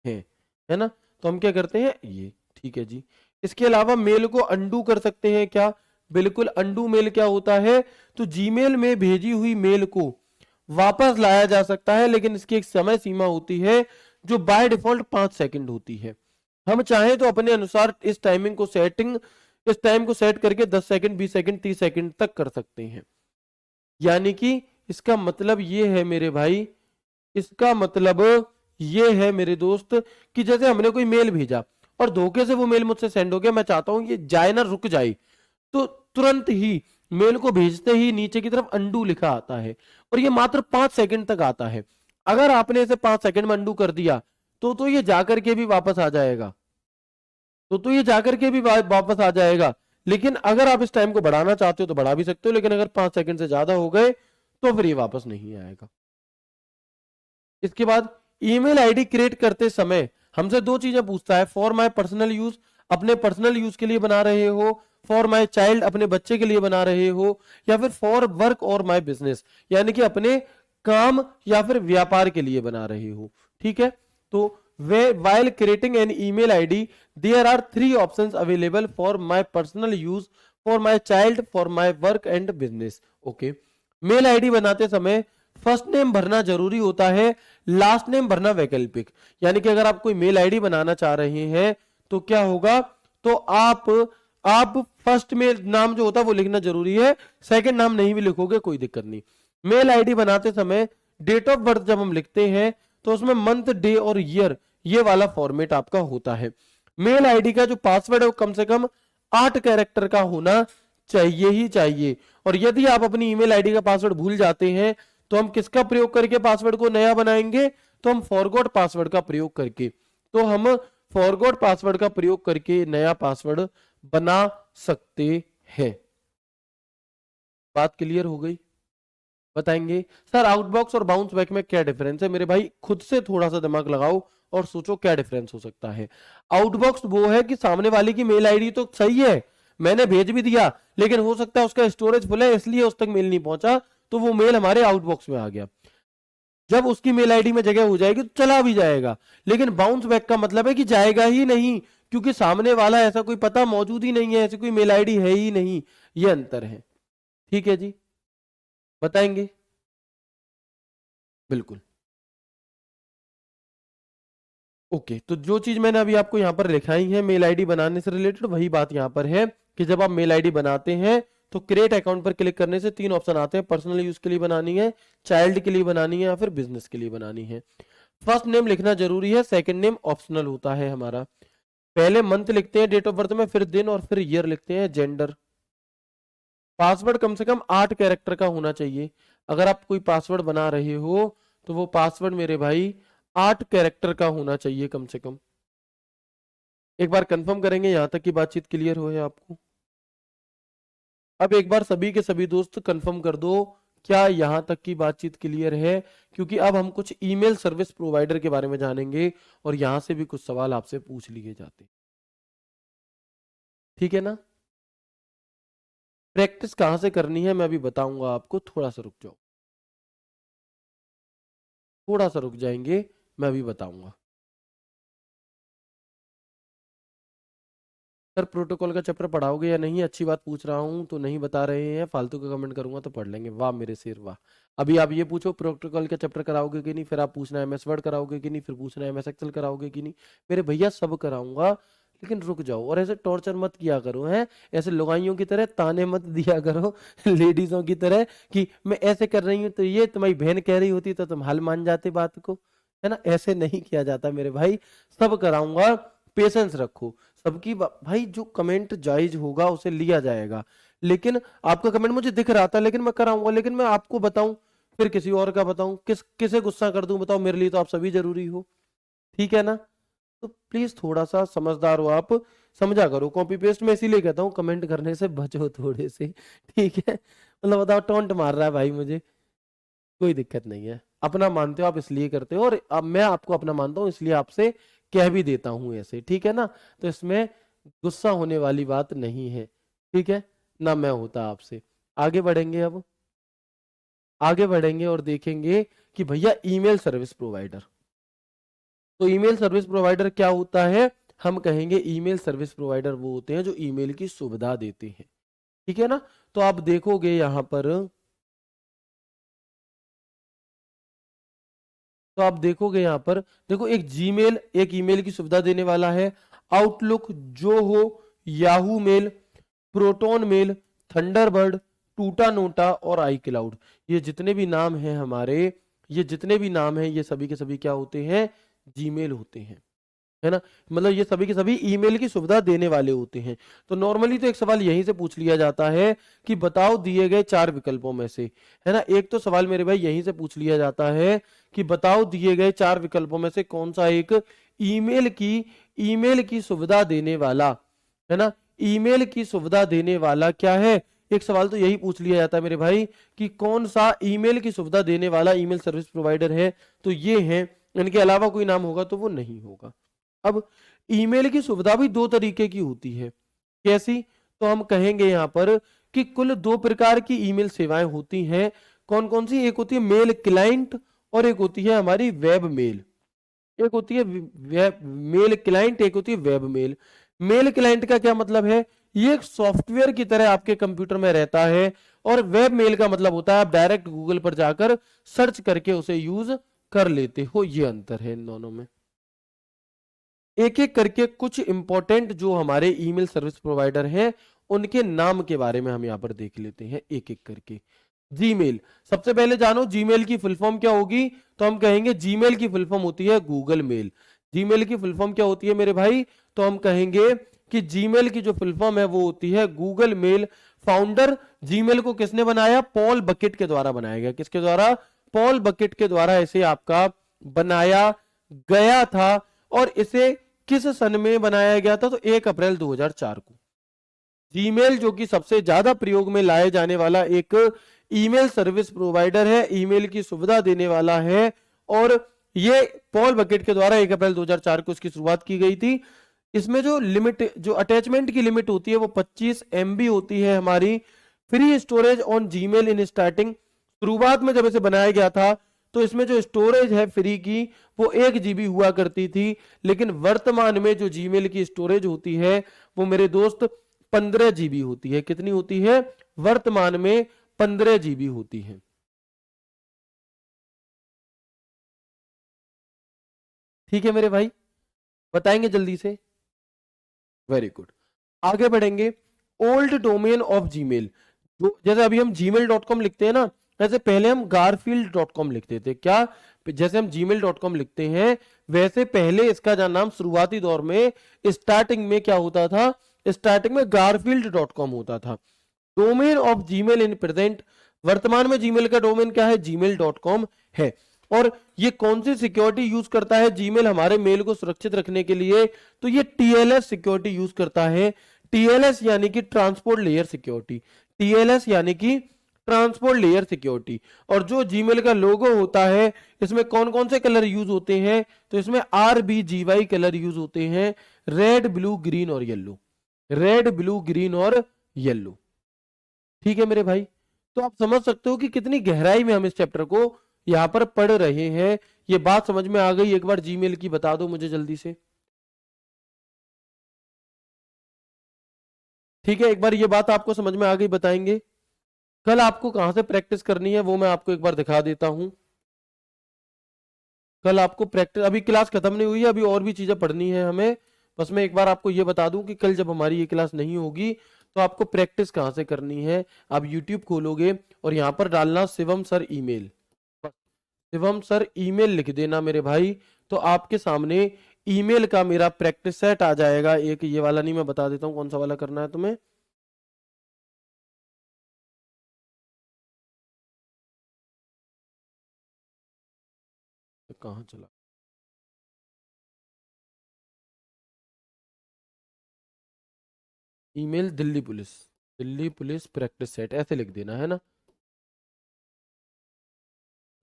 हैं, है ना। तो हम क्या करते हैं ये। ठीक है जी। इसके अलावा मेल को अंडू कर सकते हैं क्या? बिल्कुल। अंडू मेल क्या होता है? तो जीमेल में भेजी हुई मेल को वापस लाया जा सकता है, लेकिन इसकी एक समय सीमा होती है जो बाय डिफॉल्ट 5 सेकंड होती है। हम चाहें तो अपने अनुसार इस टाइम को सेट करके 10 सेकंड, 20 सेकंड, 30 सेकंड तक कर सकते हैं। यानी कि इसका मतलब ये है मेरे भाई, इसका मतलब ये है मेरे दोस्त कि जैसे हमने कोई मेल भेजा और धोखे से वो मेल मुझसे सेंड हो गया, मैं चाहता हूं ये जाए ना, रुक जाए, तो तुरंत ही मेल को भेजते ही नीचे की तरफ अंडू लिखा आता है और ये मात्र 5 सेकंड तक आता है। अगर आपने इसे 5 सेकंड में अंडू कर दिया तो ये जाकर के भी वापस आ जाएगा, तो ये जाकर के भी वापस आ जाएगा। लेकिन अगर आप इस टाइम को बढ़ाना चाहते हो तो बढ़ा भी सकते हो, लेकिन अगर 5 सेकंड से ज्यादा हो गए तो फिर ये वापस नहीं आएगा। इसके बाद ईमेल आईडी क्रिएट करते समय हमसे 2 चीजें पूछता है। फॉर माय पर्सनल यूज, अपने पर्सनल यूज के लिए बना रहे हो, फॉर माय चाइल्ड, अपने बच्चे के लिए बना रहे हो, या फिर फॉर वर्क और माय बिजनेस, यानी कि अपने काम या फिर व्यापार के लिए बना रहे हो। ठीक है। तो while creating an email ID there are 3 options available for my personal use, for my child, for my work and business. Okay. Mail ID बनाते समय फर्स्ट नेम भरना जरूरी होता है, लास्ट नेम भरना वैकल्पिक। यानी कि अगर आप कोई मेल आईडी बनाना चाह रहे हैं तो क्या होगा, तो आप फर्स्ट में नाम जो होता है वो लिखना जरूरी है, सेकंड नाम नहीं भी लिखोगे कोई दिक्कत नहीं। मेल आईडी बनाते समय डेट ऑफ बर्थ जब हम लिखते हैं तो उसमें मंथ, डे और ईयर, ये वाला फॉर्मेट आपका होता है। मेल आईडी का जो पासवर्ड है वो कम से कम 8 कैरेक्टर का होना चाहिए ही चाहिए। और यदि आप अपनी ईमेल आईडी का पासवर्ड भूल जाते हैं तो हम किसका प्रयोग करके पासवर्ड को नया बनाएंगे, तो हम फॉरगॉट पासवर्ड का प्रयोग करके, तो हम फॉरगॉट पासवर्ड का प्रयोग करके नया पासवर्ड बना सकते हैं। बात क्लियर हो गई? बताएंगे सर आउटबॉक्स और बाउंस बैक में क्या डिफरेंस है। मेरे भाई खुद से थोड़ा सा दिमाग लगाओ और सोचो क्या डिफरेंस हो सकता है। आउटबॉक्स वो है कि सामने वाले की मेल आईडी तो सही है, मैंने भेज भी दिया, लेकिन हो सकता है उसका स्टोरेज फुल है इसलिए उस तक मेल नहीं पहुंचा, तो वो मेल हमारे आउटबॉक्स में आ गया। जब उसकी मेल आईडी में जगह हो जाएगी तो चला भी जाएगा। लेकिन बाउंस बैक का मतलब है कि जाएगा ही नहीं, क्योंकि सामने वाला ऐसा कोई पता मौजूद ही नहीं है, ऐसी कोई मेल आईडी है ही नहीं। ये अंतर है। ठीक है जी। बताएंगे? बिल्कुल। ओके। तो जो चीज मैंने अभी आपको यहाँ पर लिखाई है मेल आईडी बनाने से रिलेटेड, वही बात यहाँ पर है कि जब आप मेल आईडी बनाते हैं तो क्रिएट अकाउंट पर क्लिक करने से 3 ऑप्शन आते हैं। पर्सनल यूज के लिए बनानी है, चाइल्ड के लिए बनानी है, या फिर बिजनेस के लिए बनानी है। फर्स्ट नेम लिखना जरूरी है, सेकंड नेम ऑप्शनल होता है हमारा। पहले मंथ लिखते हैं डेट ऑफ बर्थ में, फिर दिन और फिर ईयर लिखते हैं, जेंडर। पासवर्ड कम से कम 8 कैरेक्टर का होना चाहिए। अगर आप कोई पासवर्ड बना रहे हो तो वो पासवर्ड मेरे भाई 8 कैरेक्टर का होना चाहिए कम से कम। एक बार कंफर्म करेंगे यहां तक की बातचीत क्लियर हो है आपको? अब एक बार सभी के सभी दोस्त कंफर्म कर दो, क्या यहां तक की बातचीत क्लियर है? क्योंकि अब हम कुछ ईमेल सर्विस प्रोवाइडर के बारे में जानेंगे और यहां से भी कुछ सवाल आपसे पूछ लिए जाते हैं। ठीक है ना? प्रैक्टिस कहां से करनी है मैं अभी बताऊंगा आपको, थोड़ा सा रुक जाओ, थोड़ा सा रुक जाएंगे, मैं अभी बताऊंगा। सर प्रोटोकॉल का चैप्टर पढ़ाओगे या नहीं? अच्छी बात पूछ रहा हूँ तो नहीं बता रहे हैं, फालतू का कमेंट करूंगा तो पढ़ लेंगे। वाह मेरे शेर वाह। अभी आप ये पूछो प्रोटोकॉल का चैप्टर कराओगे कि नहीं, फिर आप पूछना एमएस वर्ड कराओगे कि नहीं, फिर पूछना एमएस एक्सेल कराओगे कि नहीं। मेरे भैया सब कराऊंगा, लेकिन रुक जाओ। और ऐसे टॉर्चर मत किया करो, हैं ऐसे लुगाइयों की तरह ताने मत दिया करो लेडीजों की तरह कि मैं ऐसे कर रही हूँ तो ये तुम्हारी बहन कह रही होती तो तुम हाल मान जाते बात को, है ना? ऐसे नहीं किया जाता मेरे भाई, सब कराऊंगा, पेशेंस रखो। सबकी भाई जो कमेंट जायज होगा उसे लिया जाएगा। लेकिन आपका कमेंट मुझे दिख रहा था, लेकिन मैं कराऊंगा, लेकिन मैं आपको बताऊं फिर किसी और का बताऊं, किसे गुस्सा कर दूं बताओ? मेरे लिए तो आप सभी जरूरी हो, ठीक है ना? तो प्लीज थोड़ा सा समझदार हो आप, समझा करो। कॉपी पेस्ट में इसीलिए कहता हूँ कमेंट करने से बचो थोड़े से, ठीक है? मतलब बताओ टोंट मार रहा है भाई मुझे, कोई दिक्कत नहीं है। अपना मानते हो आप इसलिए करते हो, और अब मैं आपको अपना मानता हूँ इसलिए आपसे कह भी देता हूँ ऐसे, ठीक है ना? तो इसमें गुस्सा होने वाली बात नहीं है, ठीक है ना? मैं होता आपसे। आगे बढ़ेंगे, अब आगे बढ़ेंगे और देखेंगे कि भैया ईमेल सर्विस प्रोवाइडर। तो ईमेल सर्विस प्रोवाइडर क्या होता है? हम कहेंगे ईमेल सर्विस प्रोवाइडर वो होते हैं जो ईमेल की सुविधा देते हैं, ठीक है ना? तो आप देखोगे यहां पर, तो आप देखोगे यहां पर, देखो एक जीमेल एक ईमेल की सुविधा देने वाला है, आउटलुक, जो हो, Yahoo mail, Proton mail, Thunderbird, Tutanota और आई क्लाउड। ये जितने भी नाम हैं हमारे, ये जितने भी नाम हैं ये सभी के सभी क्या होते हैं? जीमेल होते हैं, है ना? मतलब ये सभी के सभी ईमेल की सुविधा देने वाले होते हैं। तो नॉर्मली तो एक सवाल यहीं से पूछ लिया जाता है कि बताओ दिए गए 4 विकल्पों में से, है ना? एक तो सवाल मेरे भाई यहीं से पूछ लिया जाता है कि बताओ दिए गए 4 विकल्पों में से कौन सा एक ईमेल की सुविधा देने वाला, है ना? ईमेल की सुविधा देने वाला क्या है? एक सवाल तो यही पूछ लिया जाता है मेरे भाई कि कौन सा ईमेल की सुविधा देने वाला ईमेल सर्विस प्रोवाइडर है। तो ये है, इनके अलावा कोई नाम होगा तो वो नहीं होगा। अब ईमेल की सुविधा भी 2 तरीके की होती है, कैसी? तो हम कहेंगे यहां पर कि कुल 2 प्रकार की ईमेल सेवाएं होती हैं। कौन कौन सी? एक होती है मेल क्लाइंट और एक होती है हमारी वेब मेल। एक होती है वेब मेल क्लाइंट, एक होती है वेब मेल। मेल क्लाइंट का क्या मतलब है? ये एक सॉफ्टवेयर की तरह आपके कंप्यूटर में रहता है, और वेब मेल का मतलब होता है आप डायरेक्ट गूगल पर जाकर सर्च करके उसे यूज कर लेते हो। ये अंतर है इन दोनों में। एक एक करके कुछ इंपॉर्टेंट जो हमारे ईमेल सर्विस प्रोवाइडर हैं उनके नाम के बारे में हम यहां पर देख लेते हैं एक एक करके। जीमेल, सबसे पहले जानो जीमेल की फुल फॉर्म क्या होगी? तो हम कहेंगे जीमेल की फुल फॉर्म होती है गूगल मेल। जीमेल की फुल फॉर्म क्या होती है मेरे भाई? तो हम कहेंगे कि जीमेल की जो फुल फॉर्म है वो होती है गूगल मेल। फाउंडर जीमेल को किसने बनाया? पॉल बकेट के द्वारा बनाया गया। किसके द्वारा? पॉल बकेट के द्वारा इसे आपका बनाया गया था। और इसे किस सन में बनाया गया था? तो 1 अप्रैल 2004 को। जीमेल जो कि सबसे ज्यादा प्रयोग में लाए जाने वाला एक ईमेल सर्विस प्रोवाइडर है, ईमेल की सुविधा देने वाला है, और ये पॉल बकेट के द्वारा 1 अप्रैल 2004 को इसकी शुरुआत की गई थी। इसमें जो लिमिट, जो अटैचमेंट की लिमिट होती है वो 25 MB होती है हमारी। Free storage on Gmail in starting, शुरुआत में जब इसे बनाया गया था तो इसमें जो स्टोरेज है फ्री की वो 1 GB हुआ करती थी, लेकिन वर्तमान में जो जीमेल की स्टोरेज होती है वो मेरे दोस्त 15 GB होती है। कितनी होती है? वर्तमान में 15 GB होती है। ठीक है मेरे भाई, बताएंगे जल्दी से? वेरी गुड, आगे बढ़ेंगे। ओल्ड डोमेन ऑफ जीमेल, जो जैसे अभी हम gmail.com लिखते हैं ना, वैसे पहले हम garfield.com लिखते थे। क्या? जैसे हम gmail.com लिखते हैं वैसे पहले इसका नाम शुरुआती दौर में, स्टार्टिंग में क्या होता था? स्टार्टिंग में garfield.com होता था। Domain of Gmail in present वर्तमान में जीमेल का डोमेन क्या है, gmail.com है। और ये कौन सी सिक्योरिटी यूज करता है जीमेल हमारे मेल को सुरक्षित रखने के लिए, तो ये टीएलएस सिक्योरिटी यूज करता है। टीएलएस यानी कि ट्रांसपोर्ट लेयर सिक्योरिटी, टीएलएस यानी कि ट्रांसपोर्ट लेयर सिक्योरिटी। और जो जीमेल का लोगो होता है इसमें कौन कौन से कलर यूज होते हैं, तो इसमें RBGY कलर यूज होते हैं, रेड ब्लू ग्रीन और येलो, रेड ब्लू ग्रीन और येलो। ठीक है मेरे भाई, तो आप समझ सकते हो कि कितनी गहराई में हम इस चैप्टर को यहां पर पढ़ रहे हैं। ये बात समझ में आ गई? एक बार जीमेल की बता दो मुझे जल्दी से। ठीक है, एक बार ये बात आपको समझ में आ गई, बताएंगे? कल आपको कहां से प्रैक्टिस करनी है वो मैं आपको एक बार दिखा देता हूं। कल आपको प्रैक्टिस, अभी क्लास खत्म नहीं हुई है, अभी और भी चीजें पढ़नी है हमें। बस मैं एक बार आपको ये बता दूं कि कल जब हमारी ये क्लास नहीं होगी तो आपको प्रैक्टिस कहां से करनी है। आप YouTube खोलोगे और यहां पर डालना Shivam sir email, Shivam sir email लिख देना मेरे भाई, तो आपके सामने ईमेल का मेरा प्रैक्टिस सेट आ जाएगा। एक ये वाला नहीं, मैं बता देता हूँ कौन सा वाला करना है तुम्हें। कहाँ चला, email Delhi police, Delhi police practice set ऐसे लिख देना है ना,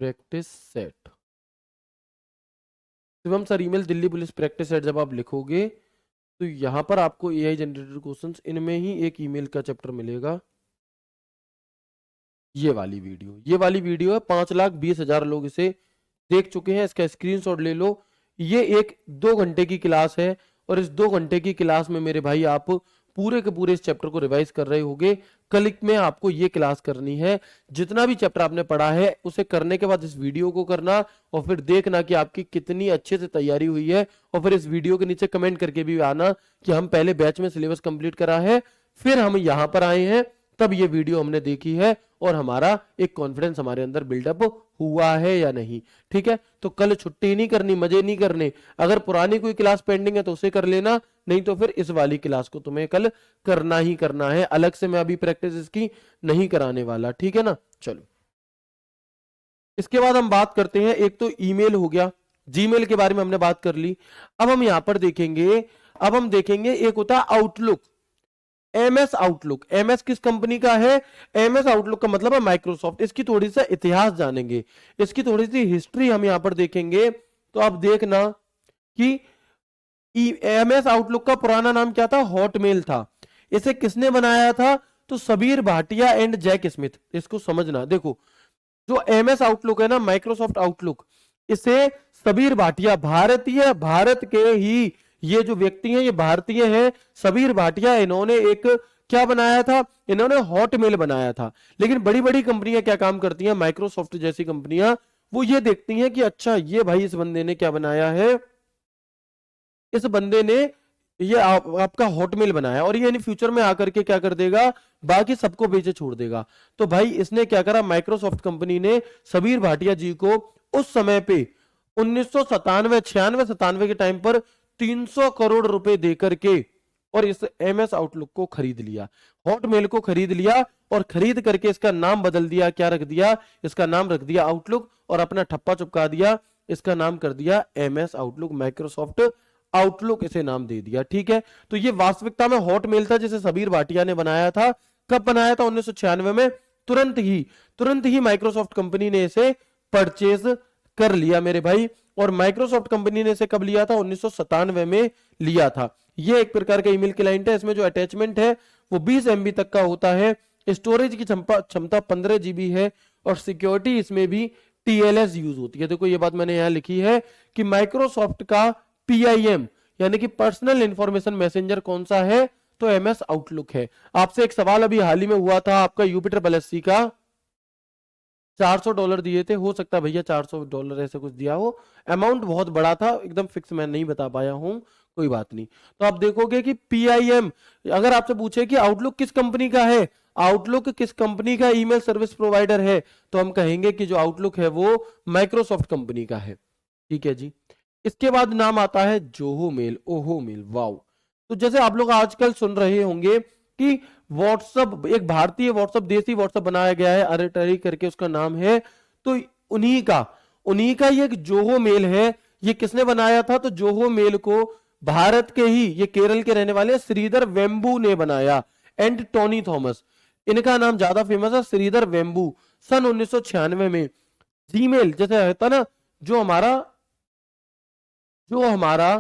practice set Shivam sir email Delhi police practice set. जब आप लिखोगे तो यहां पर आपको एआई जनरेटेड क्वेश्चंस, इनमें ही एक ईमेल का चैप्टर मिलेगा। ये वाली वीडियो, ये वाली वीडियो है, 5,20,000 लोग इसे देख चुके हैं। इसका स्क्रीनशॉट ले लो। ये एक 2 घंटे की क्लास है और इस 2 घंटे की क्लास में मेरे भाई आप पूरे के पूरे इस चैप्टर को रिवाइज कर रहे होंगे। कल में आपको ये क्लास करनी है, जितना भी चैप्टर आपने पढ़ा है उसे करने के बाद इस वीडियो को करना और फिर देखना कि आपकी कितनी अच्छे से तैयारी हुई है। और फिर इस वीडियो के नीचे कमेंट करके भी आना कि हम पहले बैच में सिलेबस कंप्लीट करा है, फिर हम यहां पर आए हैं, तब ये वीडियो हमने देखी है और हमारा एक कॉन्फिडेंस हमारे अंदर बिल्डअप हुआ है या नहीं। ठीक है, तो कल छुट्टी नहीं करनी, मजे नहीं करने। अगर पुरानी कोई क्लास पेंडिंग है तो उसे कर लेना, नहीं तो फिर इस वाली क्लास को तुम्हें कल करना ही करना है। अलग से मैं अभी प्रैक्टिस इसकी नहीं कराने वाला, ठीक है ना। चलो, इसके बाद हम बात करते हैं, एक तो ईमेल हो गया, जीमेल के बारे में हमने बात कर ली। अब हम यहां पर देखेंगे, अब हम देखेंगे एक होता है आउटलुक, एमएस आउटलुक। एमएस किस कंपनी का है? एमएस आउटलुक का मतलब है माइक्रोसॉफ्ट। इसकी थोड़ी सा इतिहास जानेंगे, इसकी थोड़ी सी हिस्ट्री हम यहां पर देखेंगे। तो आप देखना कि एमएस आउटलुक का पुराना नाम क्या था? हॉटमेल था। इसे किसने बनाया था? तो Sabeer Bhatia and Jack Smith. इसको समझना, देखो जो एमएस आउटलुक है ना, माइक्रोसॉफ्ट आउटलुक, इसे सबीर भाटिया, भारतीय, भारत के ही ये जो व्यक्ति हैं ये भारतीय हैं, सबीर भाटिया, इन्होंने एक क्या बनाया था? इन्होंने हॉटमेल बनाया था। लेकिन बड़ी बड़ी कंपनियां क्या काम करती हैं, माइक्रोसॉफ्ट जैसी कंपनियां, वो ये देखती हैं कि अच्छा ये भाई इस बंदे ने क्या बनाया है, इस बंदे ने ये आपका हॉटमेल बनाया और ये यानी फ्यूचर में आकर के क्या कर देगा, बाकी सबको पीछे छोड़ देगा। तो भाई इसने क्या करा, माइक्रोसॉफ्ट कंपनी ने सबीर भाटिया जी को उस समय पे 1997, 96, 97 के टाइम पर 300 करोड़ रुपए देकर के और इस एमएस आउटलुक को खरीद लिया, हॉटमेल को खरीद लिया और खरीद करके इसका नाम बदल दिया। क्या रख दिया? इसका नाम रख दिया आउटलुक और अपना ठप्पा चिपका दिया, इसका नाम कर दिया एमएस आउटलुक, माइक्रोसॉफ्ट आउटलुक इसे नाम दे दिया। ठीक है, तो ये वास्तविकता में हॉटमेल था जिसे सबीर भाटिया ने बनाया था। कब बनाया था? 1996 में। तुरंत ही माइक्रोसॉफ्ट कंपनी ने इसे परचेज कर लिया मेरे भाई। और माइक्रोसॉफ्ट कंपनी ने इसे कब लिया था? 1997 में लिया था। ये एक प्रकार का ईमेल क्लाइंट है, इसमें जो अटैचमेंट है वो 20 MB तक का होता है, स्टोरेज की क्षमता 15 GB है और सिक्योरिटी इसमें भी TLS यूज होती है। देखो ये बात मैंने यहां लिखी है कि माइक्रोसॉफ्ट का PIM यानी कि पर्सनल इंफॉर्मेशन मैसेंजर कौन सा है? तो MS आउटलुक है। आपसे एक सवाल अभी हाल ही में हुआ था, आपका UPSC का $400 दिए थे, हो सकता है भैया $400 ऐसे कुछ दिया हो, अमाउंट बहुत बड़ा था, एकदम फिक्स मैं नहीं बता पाया हूं, कोई बात नहीं। तो आप देखोगे कि PIM, अगर आपसे पूछे कि आउटलुक किस कंपनी का है, आउटलुक किस कंपनी का ईमेल सर्विस प्रोवाइडर है, तो हम कहेंगे कि जो आउटलुक है वो माइक्रोसॉफ्ट कंपनी का है। ठीक है जी। इसके बाद नाम आता है जोहो मेल, ओहो मेल, वाओ। तो जैसे आप लोग आजकल सुन रहे होंगे कि व्हाट्सएप, एक भारतीय व्हाट्सएप, देसी व्हाट्सएप बनाया गया है, अरेटरी करके उसका नाम है। तो उन्हीं का ये जोहो मेल है, ये किसने बनाया था? तो जोहो मेल को भारत के ही, ये केरल के रहने वाले श्रीधर वेम्बू ने बनाया, एंड टोनी थॉमस, इनका नाम ज्यादा फेमस है, श्रीधर वेम्बू। सन 1996 में जीमेल जैसे होता ना, जो हमारा जो हमारा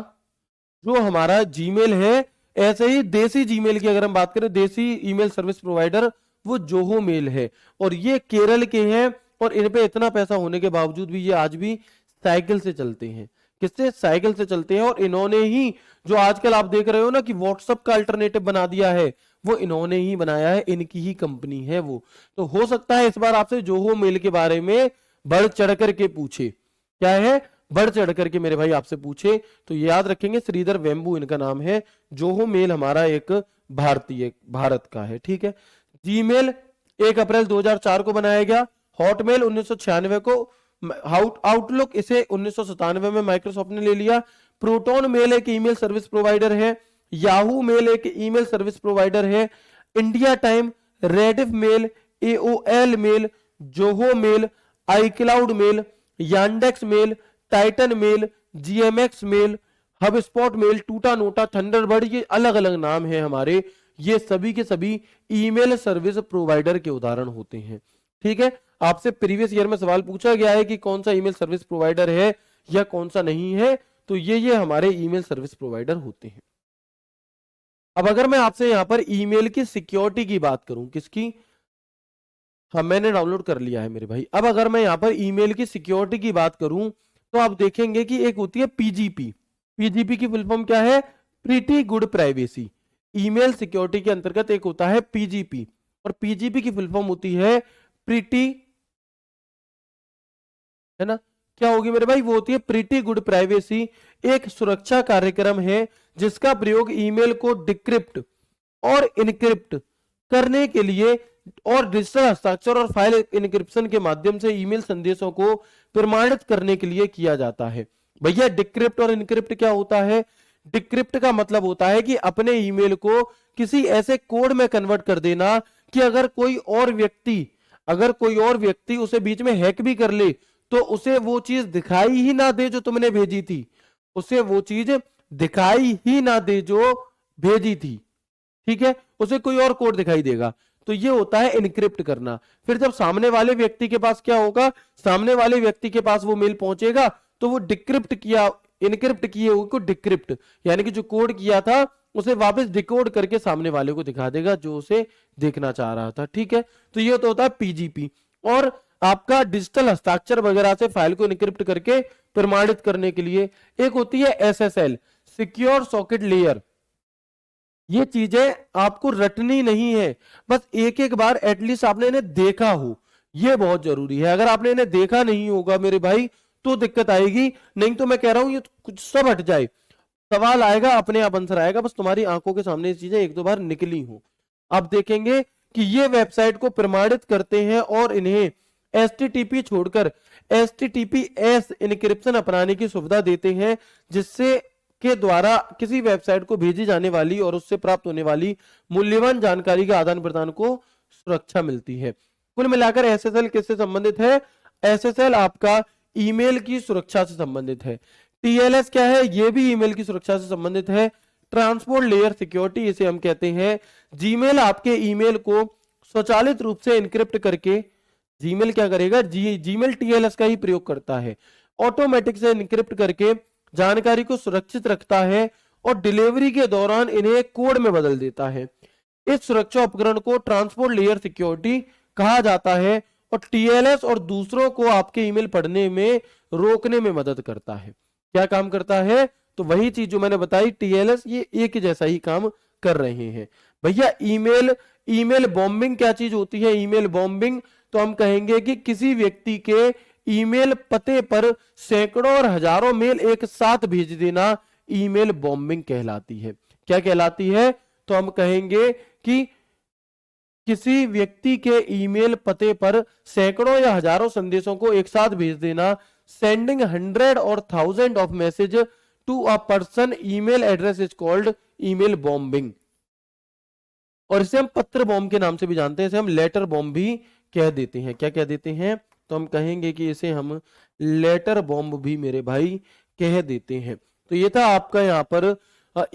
जो हमारा जीमेल है, ऐसे ही देसी जीमेल की अगर हम बात करें, देसी ईमेल सर्विस प्रोवाइडर वो जोहो मेल है, और ये केरल के हैं, और इन पे इतना पैसा होने के बावजूद भी ये आज भी साइकिल से चलते हैं। किससे? साइकिल से चलते हैं। और इन्होंने ही, जो आजकल आप देख रहे हो ना कि व्हाट्सएप का अल्टरनेटिव बना दिया है, वो इन्होंने ही बनाया है, इनकी ही कंपनी है वो। तो हो सकता है इस बार आपसे जोहो मेल के बारे में बढ़ चढ़ करके पूछे। क्या है? बढ़ चढ़ करके मेरे भाई आपसे पूछे, तो याद रखेंगे श्रीधर वेम्बू इनका नाम है। जोहो मेल हमारा एक भारत का है, ठीक है। जीमेल 1 अप्रैल 2004 को बनाया गया, हॉटमेल 1996 को, आउटलुक इसे 1997 में माइक्रोसॉफ्ट ने ले लिया। प्रोटोन मेल एक ईमेल सर्विस प्रोवाइडर है, याहू मेल एक ईमेल सर्विस प्रोवाइडर है, India time, Rediff mail, AOL mail, Zoho mail, iCloud mail, Yandex mail, Titan mail, GMX mail, HubSpot mail, Tutanota, Thunderbird, ये अलग अलग नाम है हमारे, ये सभी के सभी ईमेल सर्विस प्रोवाइडर के उदाहरण होते हैं, ठीक है। आपसे प्रीवियस ईयर में सवाल पूछा गया है कि कौन सा ईमेल सर्विस प्रोवाइडर है या कौन सा नहीं है, तो ये हमारे ईमेल सर्विस प्रोवाइडर होते हैं। अब अगर मैं आपसे यहां पर ईमेल की सिक्योरिटी की बात करूं, किसकी? हाँ, मैंने डाउनलोड कर लिया है मेरे भाई। अब अगर मैं यहां पर ईमेल की सिक्योरिटी की बात करूं, तो आप देखेंगे कि एक होती है पीजीपी। पीजीपी की फुल फॉर्म क्या है? Pretty good privacy. Email security के अंतर्गत एक होता है पीजीपी, और पीजीपी की फुल फॉर्म होती है प्रीटी, है ना, क्या होगी मेरे भाई? वो होती है प्रीटी गुड प्राइवेसी। एक सुरक्षा कार्यक्रम है जिसका प्रयोग ईमेल को डिक्रिप्ट और इनक्रिप्ट करने के लिए, और डिजिटल हस्ताक्षर और फाइल इनक्रिप्शन के माध्यम से ईमेल संदेशों को प्रमाणित करने के लिए किया जाता है। भैया डिक्रिप्ट और इनक्रिप्ट क्या होता है? डिक्रिप्ट का मतलब होता है कि अपने ईमेल को किसी ऐसे कोड में कन्वर्ट कर देना कि अगर कोई और व्यक्ति उसे बीच में हैक भी कर ले, तो उसे वो चीज दिखाई ही ना दे जो तुमने भेजी थी, उसे वो चीज दिखाई ही ना दे जो भेजी थी, ठीक है, उसे कोई और कोड दिखाई देगा। तो ये होता है इनक्रिप्ट करना। फिर जब सामने वाले व्यक्ति के पास क्या होगा? सामने वाले व्यक्ति के पास वो मेल पहुंचेगा, तो वो इनक्रिप्ट किए हुए को डिक्रिप्ट, यानी कि जो कोड किया था उसे वापस डिकोड करके सामने वाले को दिखा देगा जो उसे देखना चाह रहा था, ठीक है। तो ये तो होता है पीजीपी। और आपका डिजिटल हस्ताक्षर वगैरह से फाइल को इनक्रिप्ट करके प्रमाणित करने के लिए एक होती है एसएसएल, सिक्योर सॉकेट लेयर। ये चीजें आपको रटनी नहीं है, बस एक एक बार एटलीस्ट आपने इन्हें देखा हो, ये बहुत जरूरी है। अगर आपने इन्हें देखा नहीं होगा मेरे भाई तो दिक्कत आएगी, नहीं तो मैं कह रहा हूं ये कुछ सब हट जाए, सवाल आएगा अपने आप आंसर आएगा, बस तुम्हारी आंखों के सामने ये चीजें एक दो बार निकली हो। आप देखेंगे कि ये वेबसाइट को प्रमाणित करते हैं और इन्हें एचटीटीपी छोड़कर एचटीटीपीएस इनक्रिप्शन अपनाने की सुविधा देते हैं, जिससे के द्वारा किसी वेबसाइट को भेजी जाने वाली और उससे प्राप्त होने वाली मूल्यवान जानकारी के आदान प्रदान को सुरक्षा मिलती है। कुल मिलाकर एसएसएल किससे संबंधित है? एसएसएल आपका ईमेल की सुरक्षा से संबंधित है। टीएलएस क्या है? यह भी ईमेल की सुरक्षा से संबंधित है। ट्रांसपोर्ट लेयर सिक्योरिटी इसे हम कहते हैं। जीमेल आपके ईमेल को स्वचालित रूप से इनक्रिप्ट करके, जीमेल क्या करेगा? जीमेल टीएलएस का ही प्रयोग करता है, ऑटोमेटिक से इनक्रिप्ट करके जानकारी को सुरक्षित रखता है और डिलीवरी के दौरान इन्हें कोड में बदल देता है। इस सुरक्षा उपकरण को ट्रांसपोर्ट लेयर सिक्योरिटी कहा जाता है और टीएलएस और दूसरों को आपके ईमेल पढ़ने में रोकने में मदद करता है। क्या काम करता है? तो वही चीज जो मैंने बताई, टीएलएस, ये एक जैसा ही काम कर रहे हैं। भैया ईमेल बॉम्बिंग क्या चीज होती है? ईमेल बॉम्बिंग तो हम कहेंगे कि किसी व्यक्ति के ईमेल पते पर सैकड़ों और हजारों मेल एक साथ भेज देना ईमेल बॉम्बिंग कहलाती है। क्या कहलाती है? तो हम कहेंगे कि किसी व्यक्ति के ईमेल पते पर सैकड़ों या हजारों संदेशों को एक साथ भेज देना, सेंडिंग 100 और 1000 of message to a person email address is called email bombing. और इसे हम पत्र बॉम्ब के नाम से भी जानते हैं, इसे हम लेटर बॉम्ब भी कह देते हैं। क्या कह देते हैं? तो हम कहेंगे कि इसे हम लेटर बॉम्ब भी मेरे भाई कह देते हैं। तो ये था आपका यहाँ पर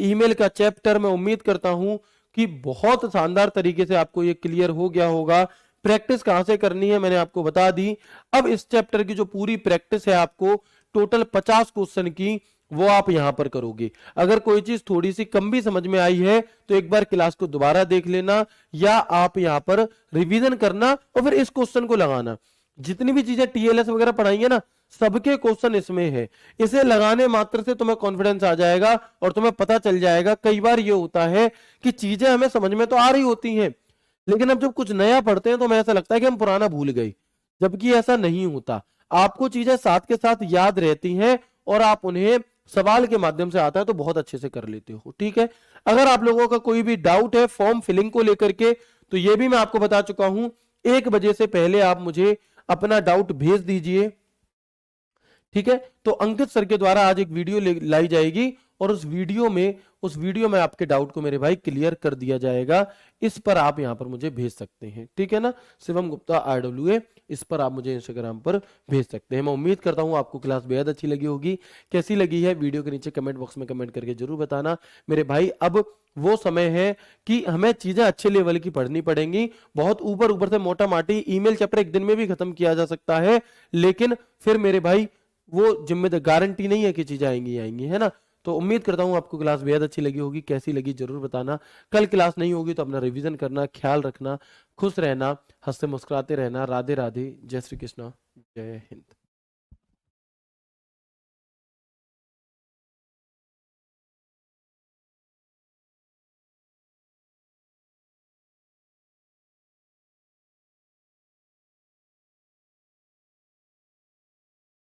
ईमेल का चैप्टर। मैं उम्मीद करता हूं कि बहुत शानदार तरीके से आपको ये क्लियर हो गया होगा। प्रैक्टिस कहां से करनी है मैंने आपको बता दी। अब इस चैप्टर की जो पूरी प्रैक्टिस है आपको टोटल 50 क्वेश्चन की, वो आप यहां पर करोगे। अगर कोई चीज थोड़ी सी कम भी समझ में आई है तो एक बार क्लास को दोबारा देख लेना, या आप यहां पर रिवीजन करना और फिर इस क्वेश्चन को लगाना। जितनी भी चीजें टीएलएस वगैरह पढ़ाई है ना, सबके क्वेश्चन इसमें है। इसे लगाने मात्र से तुम्हें कॉन्फिडेंस आ जाएगा और तुम्हें पता चल जाएगा। कई बार ये होता है कि चीजें हमें समझ में तो आ रही होती हैं, लेकिन अब जब कुछ नया पढ़ते हैं तो हमें ऐसा लगता है कि हम पुराना भूल गए, जबकि ऐसा नहीं होता। आपको चीजें साथ के साथ याद रहती हैं और आप उन्हें सवाल के माध्यम से आता है तो बहुत अच्छे से कर लेते हो। ठीक है, अगर आप लोगों का कोई भी डाउट है फॉर्म फिलिंग को लेकर के, तो ये भी मैं आपको बता चुका हूं। 1 बजे से पहले आप मुझे अपना डाउट भेज दीजिए। ठीक है, तो अंकित सर के द्वारा आज एक वीडियो लाई जाएगी और उस वीडियो में आपके डाउट को मेरे भाई क्लियर कर दिया जाएगा। इस पर आप यहां पर मुझे भेज सकते हैं। ठीक है ना, शिवम गुप्ता RWA, इस पर आप मुझे इंस्टाग्राम पर भेज सकते हैं। मैं उम्मीद करता हूं आपको क्लास बेहद अच्छी लगी होगी। कैसी लगी है वीडियो के नीचे कमेंट बॉक्स में कमेंट करके जरूर बताना मेरे भाई। अब वो समय है कि हमें चीजें अच्छे लेवल की पढ़नी पड़ेंगी। बहुत ऊपर ऊपर से मोटा माटी ईमेल चैप्टर एक दिन में भी खत्म किया जा सकता है, लेकिन फिर मेरे भाई वो जिम्मेदार गारंटी नहीं है कि चीजें आएंगी आएंगी, है ना। तो उम्मीद करता हूं आपको क्लास बेहद अच्छी लगी होगी। कैसी लगी जरूर बताना। कल क्लास नहीं होगी तो अपना रिवीजन करना, ख्याल रखना, खुश रहना, हंसते मुस्कुराते रहना। राधे राधे, जय श्री कृष्णा, जय हिंद।